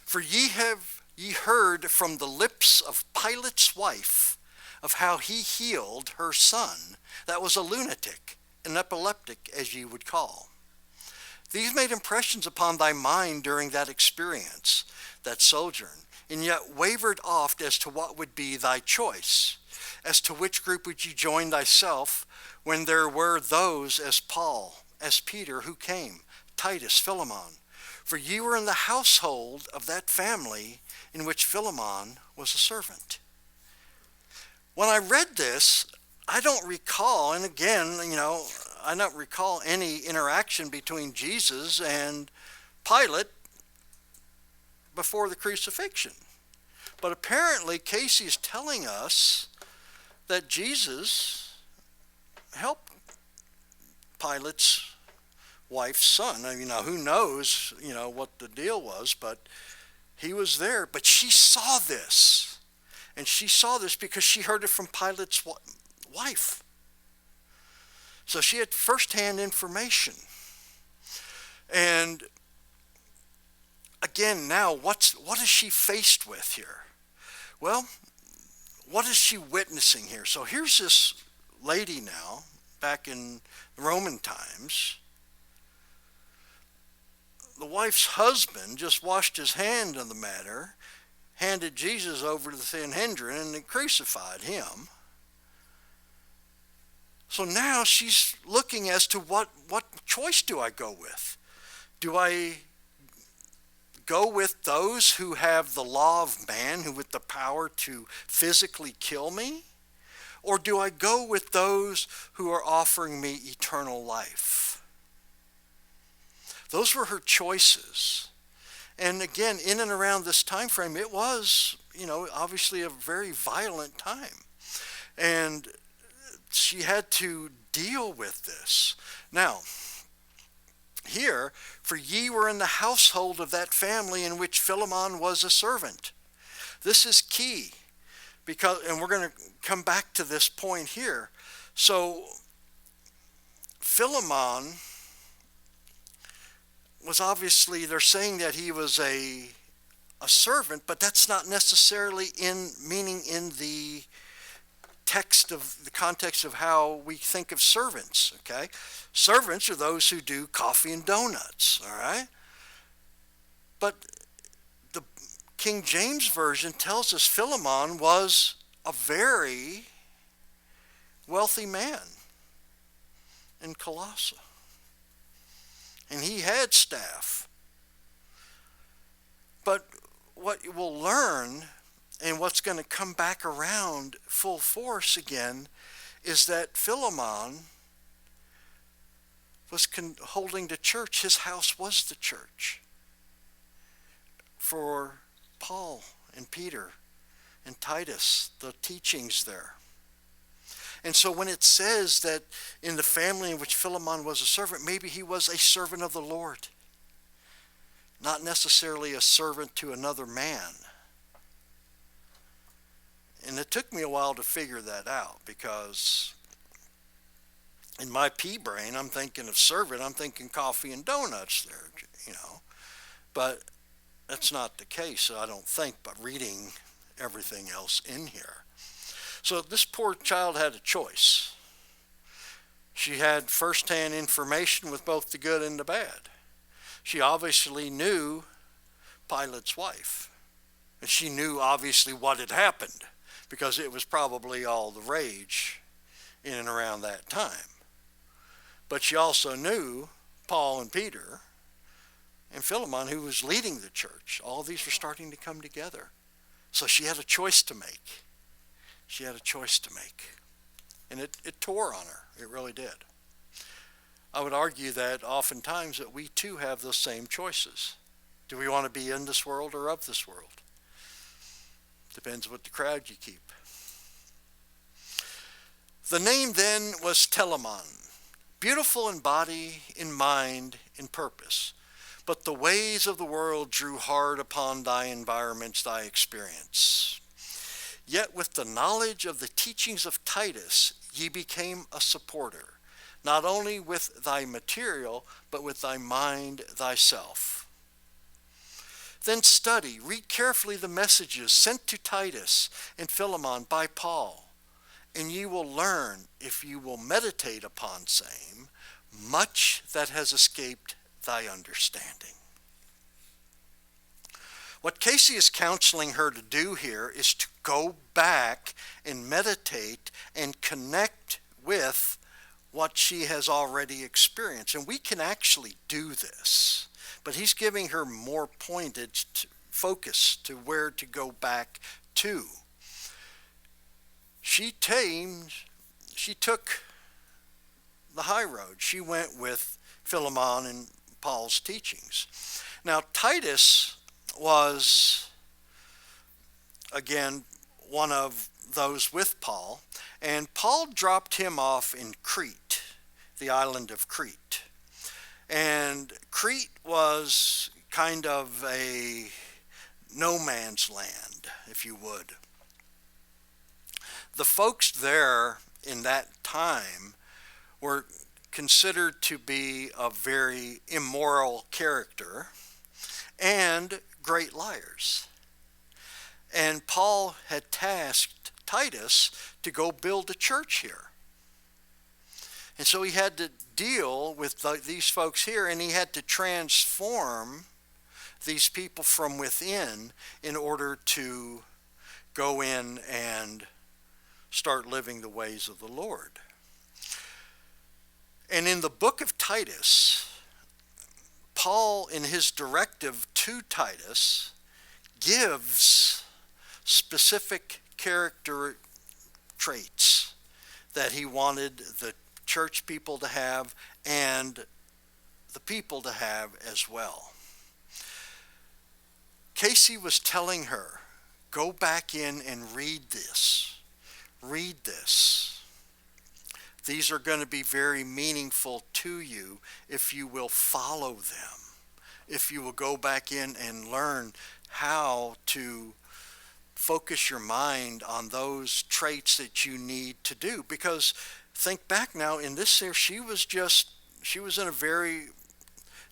For ye heard from the lips of Pilate's wife of how he healed her son that was a lunatic, an epileptic, as ye would call. These made impressions upon thy mind during that experience, that sojourn, and yet wavered oft as to what would be thy choice, as to which group would ye join thyself, when there were those as Paul, as Peter, who came, Titus, Philemon. For ye were in the household of that family in which Philemon was a servant. When I read this, I don't recall, and again, you know, I don't recall any interaction between Jesus and Pilate before the crucifixion. But apparently, Cayce is telling us that Jesus helped Pilate's wife's son. I mean, who knows, you know, what the deal was, but he was there. But she saw this. And she saw this because she heard it from Pilate's wife. So she had firsthand information. And again, now, what is she faced with here? Well, what is she witnessing here? So here's this lady now, back in Roman times. The wife's husband just washed his hand on the matter, handed Jesus over to the Sanhedrin, and then crucified him. So now she's looking as to what choice do I go with? Do I go with those who have the law of man, who with the power to physically kill me? Or do I go with those who are offering me eternal life? Those were her choices. And again, in and around this time frame, it was, you know, obviously a very violent time. And she had to deal with this. Now, here, for ye were in the household of that family in which Philemon was a servant. This is key, because, and we're going to come back to this point here. So, Philemon was obviously, they're saying that he was a servant, but that's not necessarily meaning in the context of how we think of servants, okay? Servants are those who do coffee and donuts, all right? But the King James Version tells us Philemon was a very wealthy man in Colossae. And he had staff. But what you will learn, and what's going to come back around full force again, is that Philemon was holding the church. His house was the church for Paul and Peter and Titus, the teachings there. And so when it says that in the family in which Philemon was a servant, maybe he was a servant of the Lord, not necessarily a servant to another man. And it took me a while to figure that out, because in my pea brain, I'm thinking of servant, I'm thinking coffee and donuts there, you know. But that's not the case, I don't think, but reading everything else in here. So this poor child had a choice. She had firsthand information with both the good and the bad. She obviously knew Pilate's wife. And she knew obviously what had happened because it was probably all the rage in and around that time. But she also knew Paul and Peter and Philemon, who was leading the church. All these were starting to come together. So she had a choice to make. She had a choice to make. And it tore on her. It really did. I would argue that oftentimes that we too have those same choices. Do we want to be in this world or of this world? Depends what the crowd you keep. The name then was Telemon, beautiful in body, in mind, in purpose. But the ways of the world drew hard upon thy environments, thy experience. Yet with the knowledge of the teachings of Titus, ye became a supporter, not only with thy material, but with thy mind thyself. Then study, read carefully the messages sent to Titus and Philemon by Paul, and ye will learn, if you will meditate upon same, much that has escaped thy understanding. What Cayce is counseling her to do here is to go back and meditate and connect with what she has already experienced. And we can actually do this. But he's giving her more pointed focus to where to go back to. She took the high road. She went with Philemon and Paul's teachings. Now, Titus was, again, one of those with Paul, and Paul dropped him off in Crete, the island of Crete. And Crete was kind of a no man's land, if you would. The folks there in that time were considered to be of very immoral character and great liars. And Paul had tasked Titus to go build a church here. And so he had to deal with these folks here, and he had to transform these people from within in order to go in and start living the ways of the Lord. And in the book of Titus, Paul, in his directive to Titus, gives specific character traits that he wanted the church people to have and the people to have as well. Cayce was telling her, go back in and read this. Read this. These are going to be very meaningful to you if you will follow them. If you will go back in and learn how to focus your mind on those traits that you need to do. Because think back now, in this year, she was in a very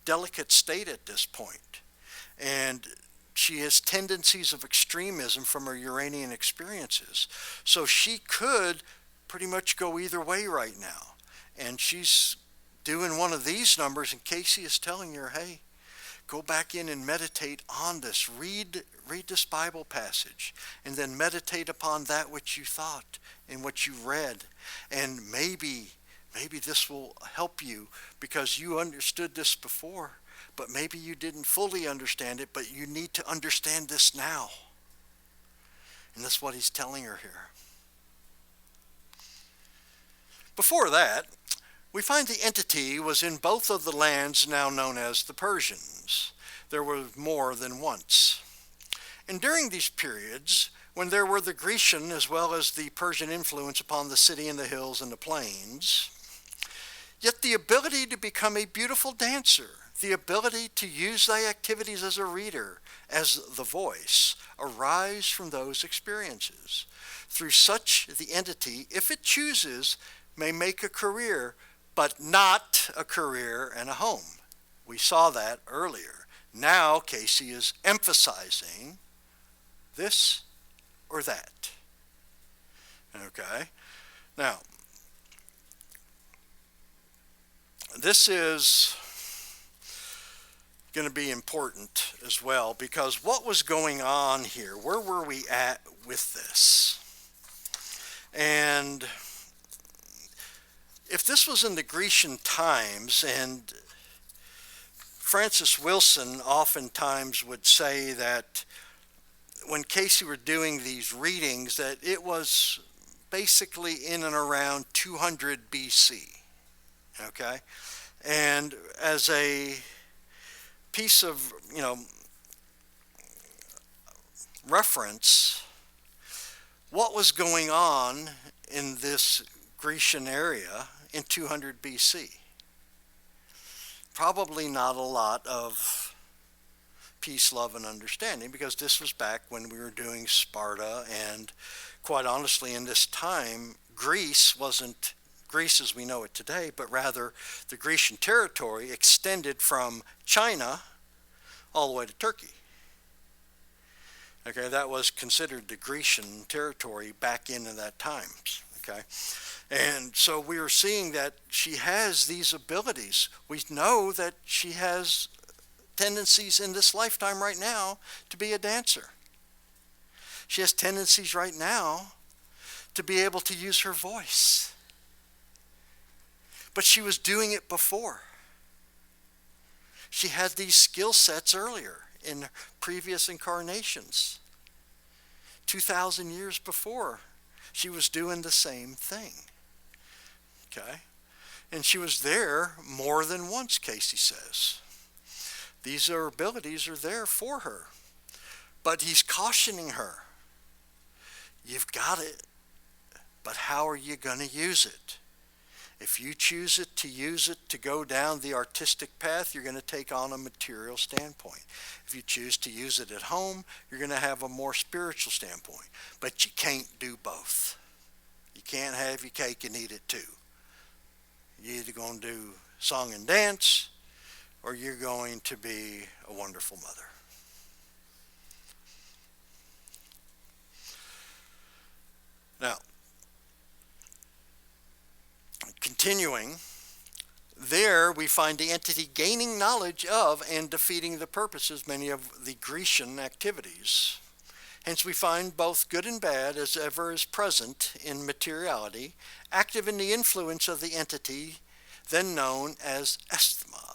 delicate state at this point. And she has tendencies of extremism from her Uranian experiences. So she could pretty much go either way right now. And she's doing one of these numbers, and Cayce is telling her, hey, go back in and meditate on this. Read this Bible passage, and then meditate upon that which you thought and what you read. And maybe this will help you because you understood this before, but maybe you didn't fully understand it, but you need to understand this now. And that's what he's telling her here. Before that, we find the entity was in both of the lands now known as the Persians. There were more than once. And during these periods, when there were the Grecian as well as the Persian influence upon the city and the hills and the plains, yet the ability to become a beautiful dancer, the ability to use thy activities as a reader, as the voice, arise from those experiences. Through such the entity, if it chooses, may make a career, but not a career and a home. We saw that earlier. Now Cayce is emphasizing this or that. Okay? Now, this is going to be important as well, because what was going on here? Where were we at with this? And if this was in the Grecian times, and Francis Wilson oftentimes would say that when Cayce were doing these readings, that it was basically in and around 200 BC. Okay? And as a piece of, reference, what was going on in this Grecian area in 200 BC? Probably not a lot of peace, love, and understanding, because this was back when we were doing Sparta, and quite honestly, in this time, Greece wasn't Greece as we know it today, but rather the Grecian territory extended from China all the way to Turkey. Okay, that was considered the Grecian territory back in that time. Okay, and so we are seeing that she has these abilities. We know that she has tendencies in this lifetime right now to be a dancer. She has tendencies right now to be able to use her voice. But she was doing it before. She had these skill sets earlier in previous incarnations. 2,000 years before, she was doing the same thing. Okay? And she was there more than once, Cayce says. These abilities are there for her. But he's cautioning her. You've got it, but how are you going to use it? If you choose to use it to go down the artistic path, you're going to take on a material standpoint. If you choose to use it at home, you're going to have a more spiritual standpoint. But you can't do both. You can't have your cake and eat it too. You're either going to do song and dance, or you're going to be a wonderful mother. Now, continuing, there we find the entity gaining knowledge of and defeating the purposes, many of the Grecian activities. Hence we find both good and bad as ever is present in materiality, active in the influence of the entity then known as esthma.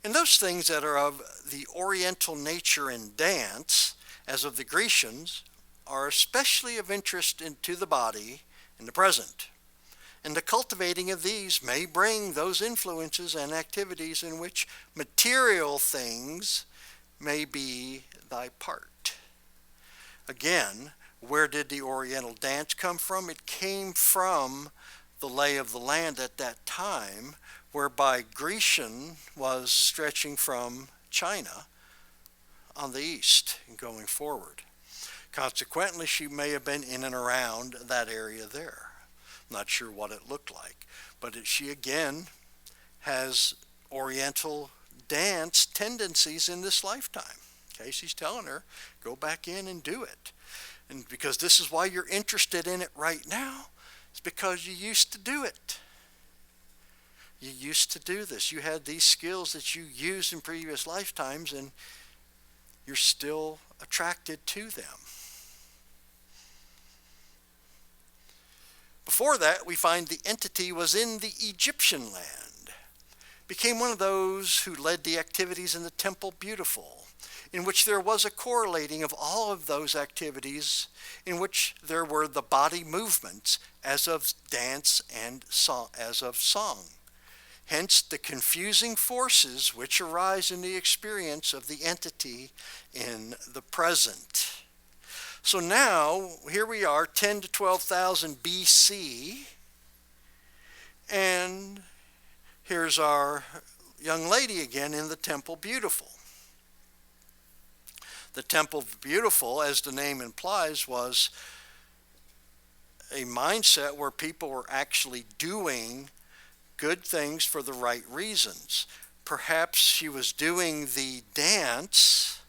And those things that are of the oriental nature in dance, as of the Grecians, are especially of interest to the body in the present. And the cultivating of these may bring those influences and activities in which material things may be thy part. Again, where did the Oriental dance come from? It came from the lay of the land at that time, whereby Grecian was stretching from China on the east and going forward. Consequently, she may have been in and around that area there. Not sure what it looked like, but she again has Oriental dance tendencies in this lifetime. Cayce's telling her, go back in and do it. And because this is why you're interested in it right now, it's because you used to do it. You used to do this. You had these skills that you used in previous lifetimes, and you're still attracted to them. Before that, we find the entity was in the Egyptian land, became one of those who led the activities in the Temple Beautiful, in which there was a correlating of all of those activities, in which there were the body movements as of dance and song, as of song. Hence the confusing forces which arise in the experience of the entity in the present. So now, here we are, 10 to 12,000 BC, and here's our young lady again in the Temple Beautiful. The Temple Beautiful, as the name implies, was a mindset where people were actually doing good things for the right reasons. Perhaps she was doing the dance.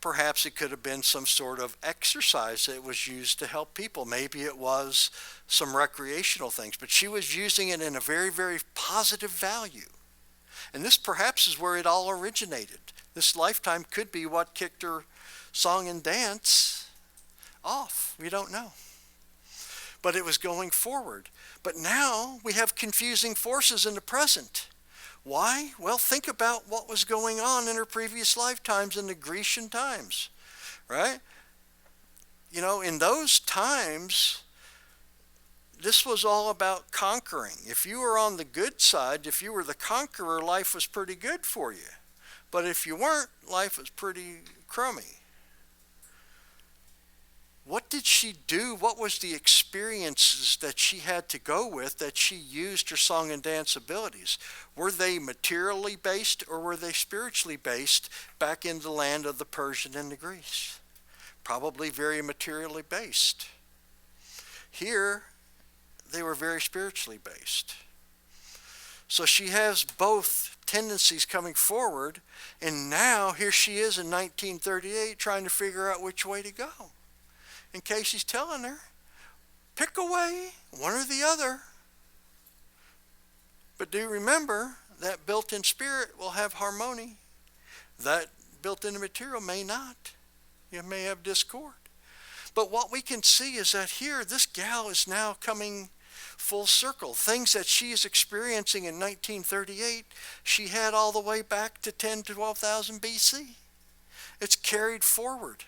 Perhaps it could have been some sort of exercise that was used to help people. Maybe it was some recreational things, but she was using it in a very, very positive value. And this perhaps is where it all originated. This lifetime could be what kicked her song and dance off. We don't know. But it was going forward. But now we have confusing forces in the present. Why? Well, think about what was going on in her previous lifetimes in the Grecian times, right? You know, in those times, this was all about conquering. If you were on the good side, if you were the conqueror, life was pretty good for you. But if you weren't, life was pretty crummy. What did she do? What was the experiences that she had to go with that she used her song and dance abilities? Were they materially based or were they spiritually based back in the land of the Persian and the Greece? Probably very materially based. Here, they were very spiritually based. So she has both tendencies coming forward, and now here she is in 1938 trying to figure out which way to go. And Cayce's telling her, pick a way, one or the other. But do remember, that built-in spirit will have harmony. That built-in material may not. You may have discord. But what we can see is that here, this gal is now coming full circle. Things that she is experiencing in 1938, she had all the way back to 10 to 12,000 BC. It's carried forward.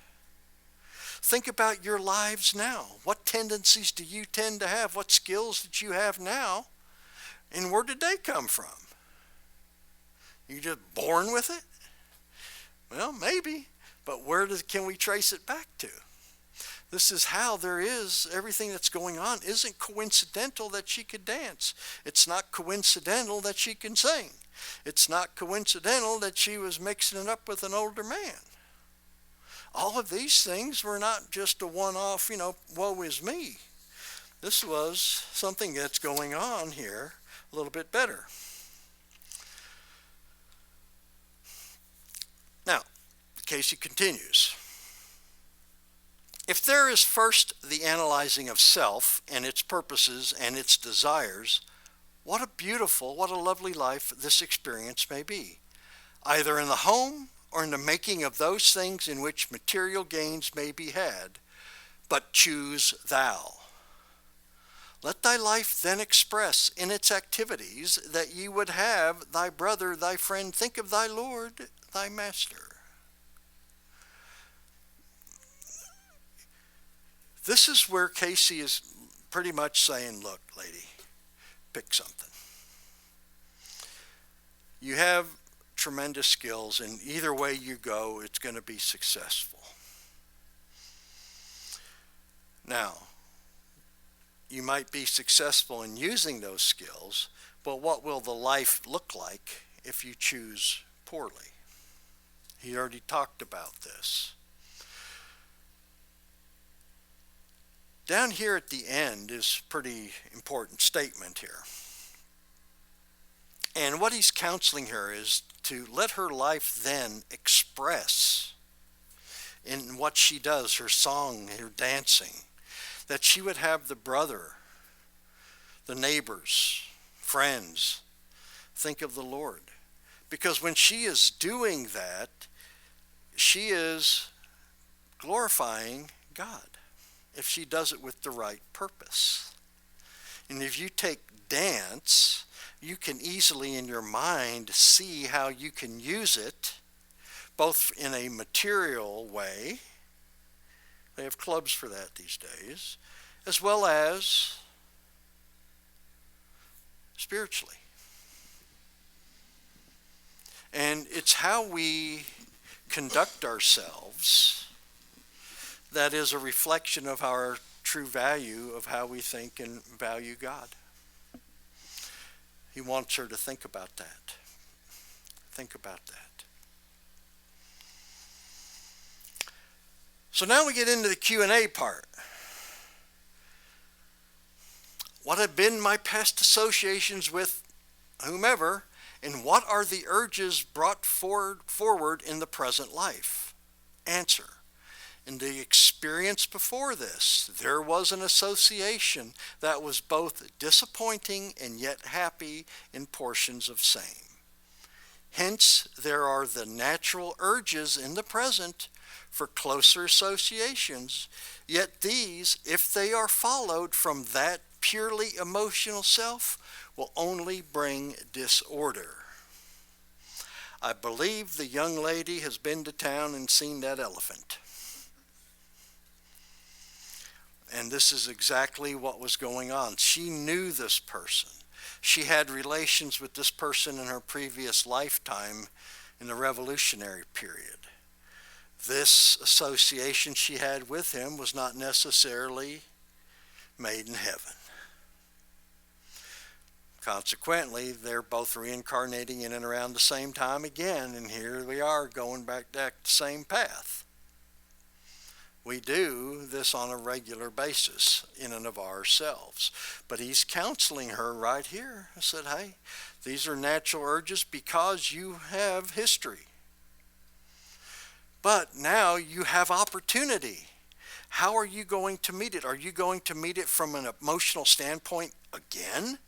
Think about your lives now. What tendencies do you tend to have? What skills that you have now? And where did they come from? You just born with it? Well, maybe. But can we trace it back to? This is how there is everything that's going on. Isn't coincidental that she could dance. It's not coincidental that she can sing. It's not coincidental that she was mixing it up with an older man. All of these things were not just a one-off, woe is me. This was something that's going on here a little bit better. Now, Cayce continues. If there is first the analyzing of self and its purposes and its desires, what a lovely life this experience may be, either in the home or in the making of those things in which material gains may be had, but choose thou. Let thy life then express in its activities that ye would have thy brother, thy friend, think of thy Lord, thy master. This is where Cayce is pretty much saying, look, lady, pick something. You have tremendous skills, and either way you go, it's going to be successful. Now, you might be successful in using those skills, but what will the life look like if you choose poorly? He already talked about this. Down here at the end is a pretty important statement here. And what he's counseling her is to let her life then express in what she does, her song, her dancing, that she would have the brother, the neighbors, friends, think of the Lord. Because when she is doing that, she is glorifying God if she does it with the right purpose. And if you take dance, you can easily in your mind see how you can use it both in a material way, they have clubs for that these days, as well as spiritually. And it's how we conduct ourselves that is a reflection of our true value of how we think and value God. He wants her to think about that. Think about that. So now we get into the Q&A part. What have been my past associations with whomever, and what are the urges brought forward in the present life? Answer. In the experience before this, there was an association that was both disappointing and yet happy in portions of same. Hence, there are the natural urges in the present for closer associations, yet these, if they are followed from that purely emotional self, will only bring disorder. I believe the young lady has been to town and seen that elephant. And this is exactly what was going on. She knew this person. She had relations with this person in her previous lifetime in the Revolutionary period. This association she had with him was not necessarily made in heaven. Consequently, they're both reincarnating in and around the same time again, and here we are going back to the same path. We do this on a regular basis in and of ourselves. But he's counseling her right here. I said, hey, these are natural urges because you have history. But now you have opportunity. How are you going to meet it? Are you going to meet it from an emotional standpoint again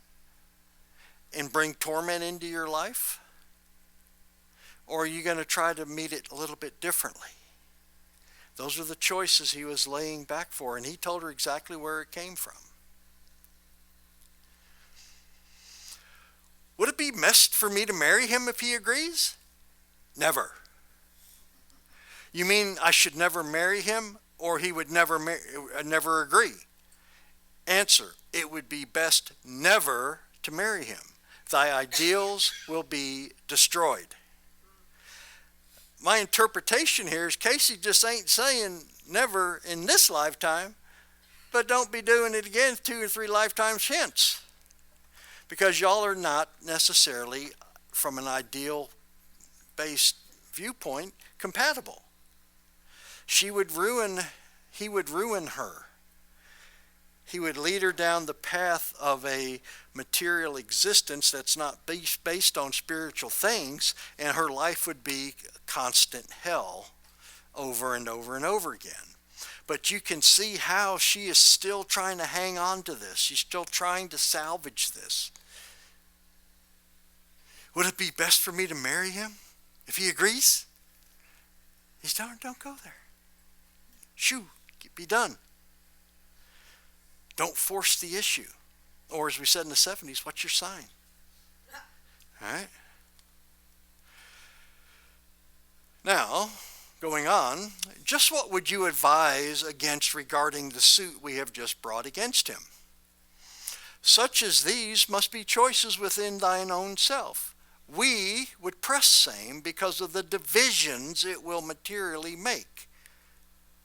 and bring torment into your life? Or are you going to try to meet it a little bit differently? Those are the choices he was laying back for, and he told her exactly where it came from. Would it be best for me to marry him if he agrees? Never. You mean I should never marry him, or he would never agree? Answer, it would be best never to marry him. Thy ideals will be destroyed. My interpretation here is Cayce just ain't saying never in this lifetime, but don't be doing it again 2 or 3 lifetimes hence. Because y'all are not necessarily, from an ideal-based viewpoint, compatible. He would ruin her. He would lead her down the path of a material existence that's not based on spiritual things, and her life would be constant hell over and over and over again. But you can see how she is still trying to hang on to this. She's still trying to salvage this. Would it be best for me to marry him if he agrees? He's telling her, don't go there. Shoo, be done. Don't force the issue. Or as we said in the 70s, what's your sign? All right? Now, going on, just what would you advise against regarding the suit we have just brought against him? Such as these must be choices within thine own self. We would press same because of the divisions it will materially make.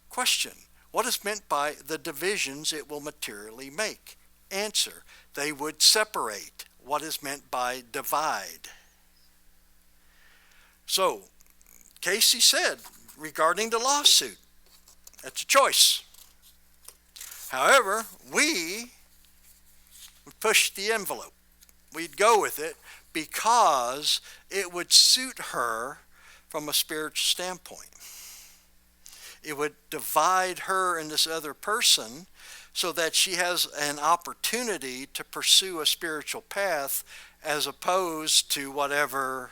Question. What is meant by the divisions it will materially make? Answer. They would separate. What is meant by divide? So, Cayce said regarding the lawsuit, that's a choice. However, we would push the envelope. We'd go with it because it would suit her from a spiritual standpoint. It would divide her and this other person so that she has an opportunity to pursue a spiritual path as opposed to whatever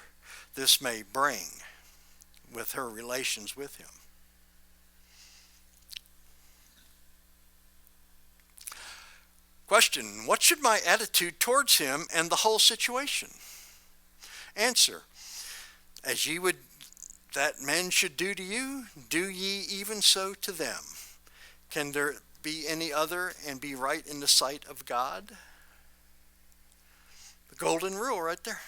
this may bring with her relations with him. Question, what should my attitude towards him and the whole situation? Answer, as ye would that men should do to you, do ye even so to them. Can there be any other and be right in the sight of God? The golden rule right there.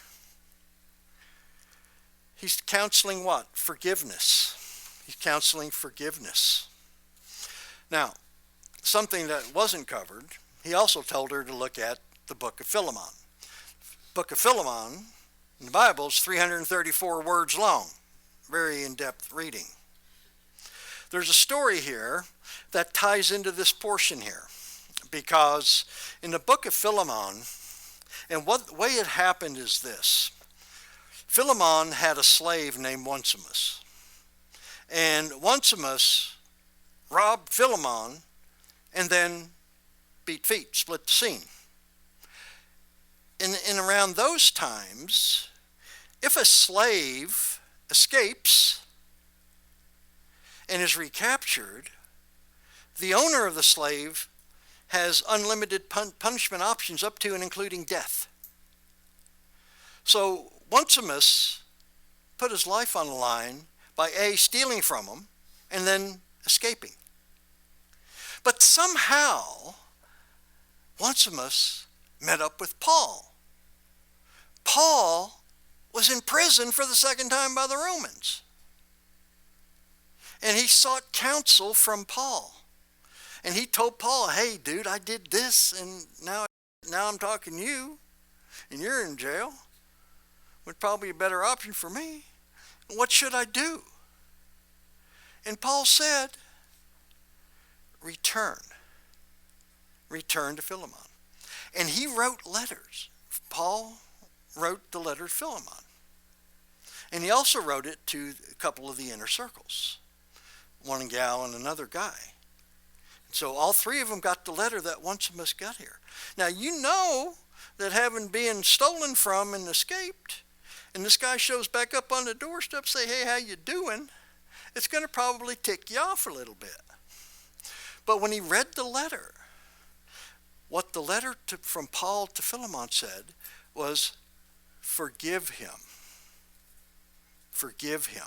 He's counseling what? Forgiveness. He's counseling forgiveness. Now, something that wasn't covered, he also told her to look at the book of Philemon. Book of Philemon in the Bible is 334 words long. Very in-depth reading. There's a story here that ties into this portion here, because in the book of Philemon, and what the way it happened is this. Philemon had a slave named Onesimus, and Onesimus robbed Philemon and then beat feet, split the scene. In around those times, If a slave escapes and is recaptured, the owner of the slave has unlimited punishment options up to and including death. So Onesimus put his life on the line by A, stealing from him, and then escaping. But somehow, Onesimus met up with Paul. Paul was in prison for the second time by the Romans. And he sought counsel from Paul. And he told Paul, hey, dude, I did this, and now I'm talking to you, and you're in jail. Would probably be a better option for me. What should I do? And Paul said, return. Return to Philemon. And he wrote letters. Paul wrote the letter to Philemon. And he also wrote it to a couple of the inner circles. One gal and another guy. So all three of them got the letter that Onesimus got here. Now you know that having been stolen from and escaped, and this guy shows back up on the doorstep, say, hey, how you doing? It's going to probably tick you off a little bit. But when he read the letter, what the letter from Paul to Philemon said was, forgive him. Forgive him.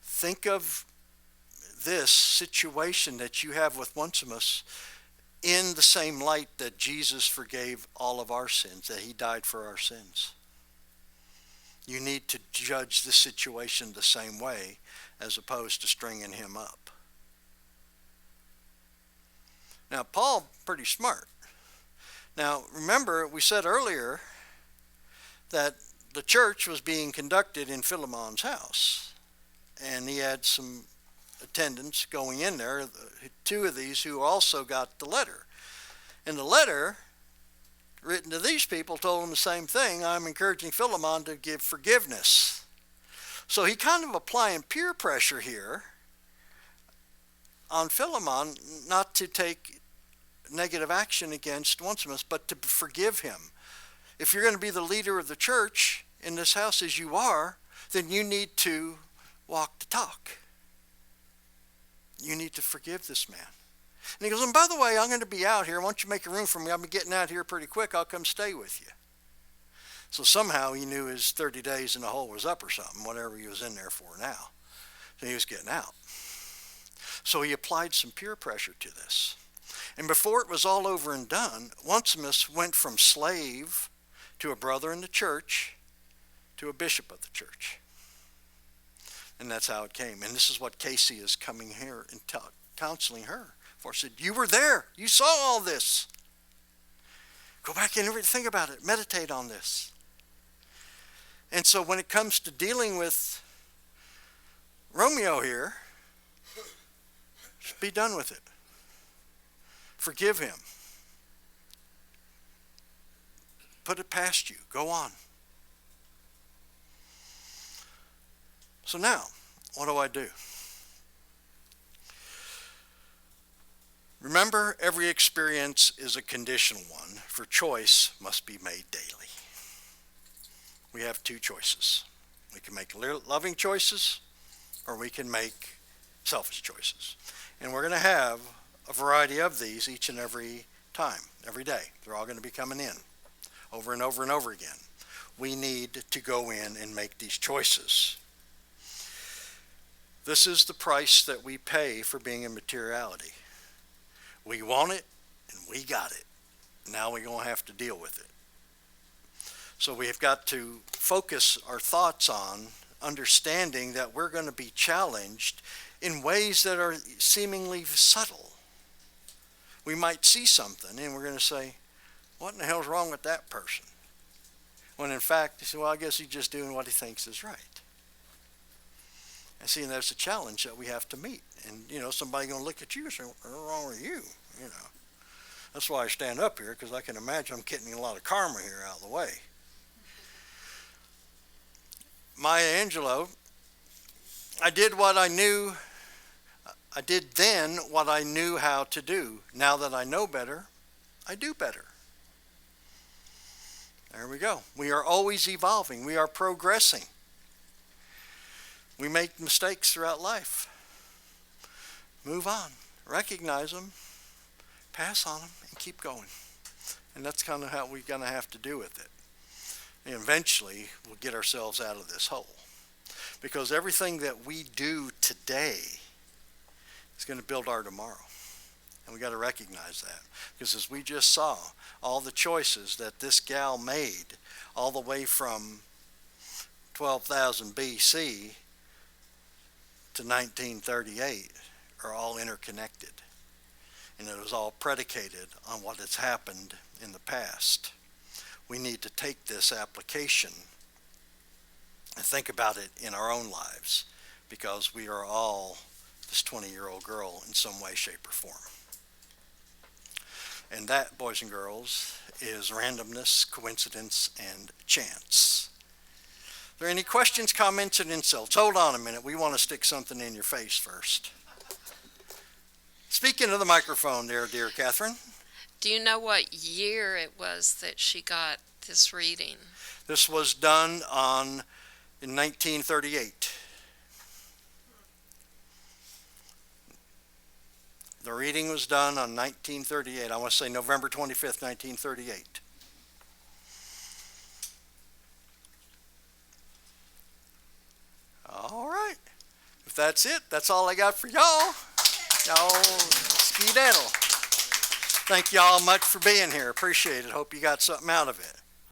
Think of this situation that you have with Onesimus in the same light that Jesus forgave all of our sins, that he died for our sins. You need to judge the situation the same way as opposed to stringing him up. Now, Paul, pretty smart. Now, remember, we said earlier that the church was being conducted in Philemon's house, and he had some attendants going in there, two of these who also got the letter. And the letter written to these people told them the same thing. I'm encouraging Philemon to give forgiveness. So he kind of applying peer pressure here on Philemon not to take negative action against Onesimus, but to forgive him. If you're going to be the leader of the church in this house as you are, then you need to walk the talk. You need to forgive this man. And he goes, and by the way, I'm going to be out here. Why don't you make a room for me? I'll be getting out here pretty quick. I'll come stay with you. So somehow he knew his 30 days in the hole was up or something, whatever he was in there for now. So he was getting out. So he applied some peer pressure to this. And before it was all over and done, Onesimus went from slave to a brother in the church to a bishop of the church. And that's how it came. And this is what Cayce is coming here and counseling her for. She said, you were there. You saw all this. Go back and think about it. Meditate on this. And so when it comes to dealing with Romeo here, just be done with it. Forgive him. Put it past you. Go on. So now, what do I do? Remember, every experience is a conditional one, for choice must be made daily. We have two choices. We can make loving choices, or we can make selfish choices. And we're going to have a variety of these each and every time, every day. They're all going to be coming in over and over and over again. We need to go in and make these choices. This is the price that we pay for being in materiality. We want it, and we got it. Now we're going to have to deal with it. So we have got to focus our thoughts on understanding that we're going to be challenged in ways that are seemingly subtle. We might see something, and we're going to say, what in the hell's wrong with that person? When in fact, you say, well, I guess he's just doing what he thinks is right. And see, and there's a challenge that we have to meet. And, somebody going to look at you and say, what's wrong with you? That's why I stand up here, because I can imagine I'm getting a lot of karma here out of the way. Maya Angelou, I did then what I knew how to do. Now that I know better, I do better. There we go. We are always evolving. We are progressing. We make mistakes throughout life. Move on. Recognize them. Pass on them and keep going. And that's kind of how we're going to have to do with it. And eventually, we'll get ourselves out of this hole. Because everything that we do today is going to build our tomorrow. And we got to recognize that. Because as we just saw, all the choices that this gal made all the way from 12,000 BC to 1938 are all interconnected. And it was all predicated on what has happened in the past. We need to take this application and think about it in our own lives, because we are all this 20-year-old girl in some way, shape, or form. And that, boys and girls, is randomness, coincidence, and chance. Are there any questions, comments, and insults? Hold on a minute. We want to stick something in your face first. Speak into the microphone there, dear Catherine. Do you know what year it was that she got this reading? This was done in 1938. The reading was done on 1938. I want to say November 25th, 1938. All right. If that's it, that's all I got for y'all. Y'all skedaddle. Thank y'all much for being here. Appreciate it. Hope you got something out of it.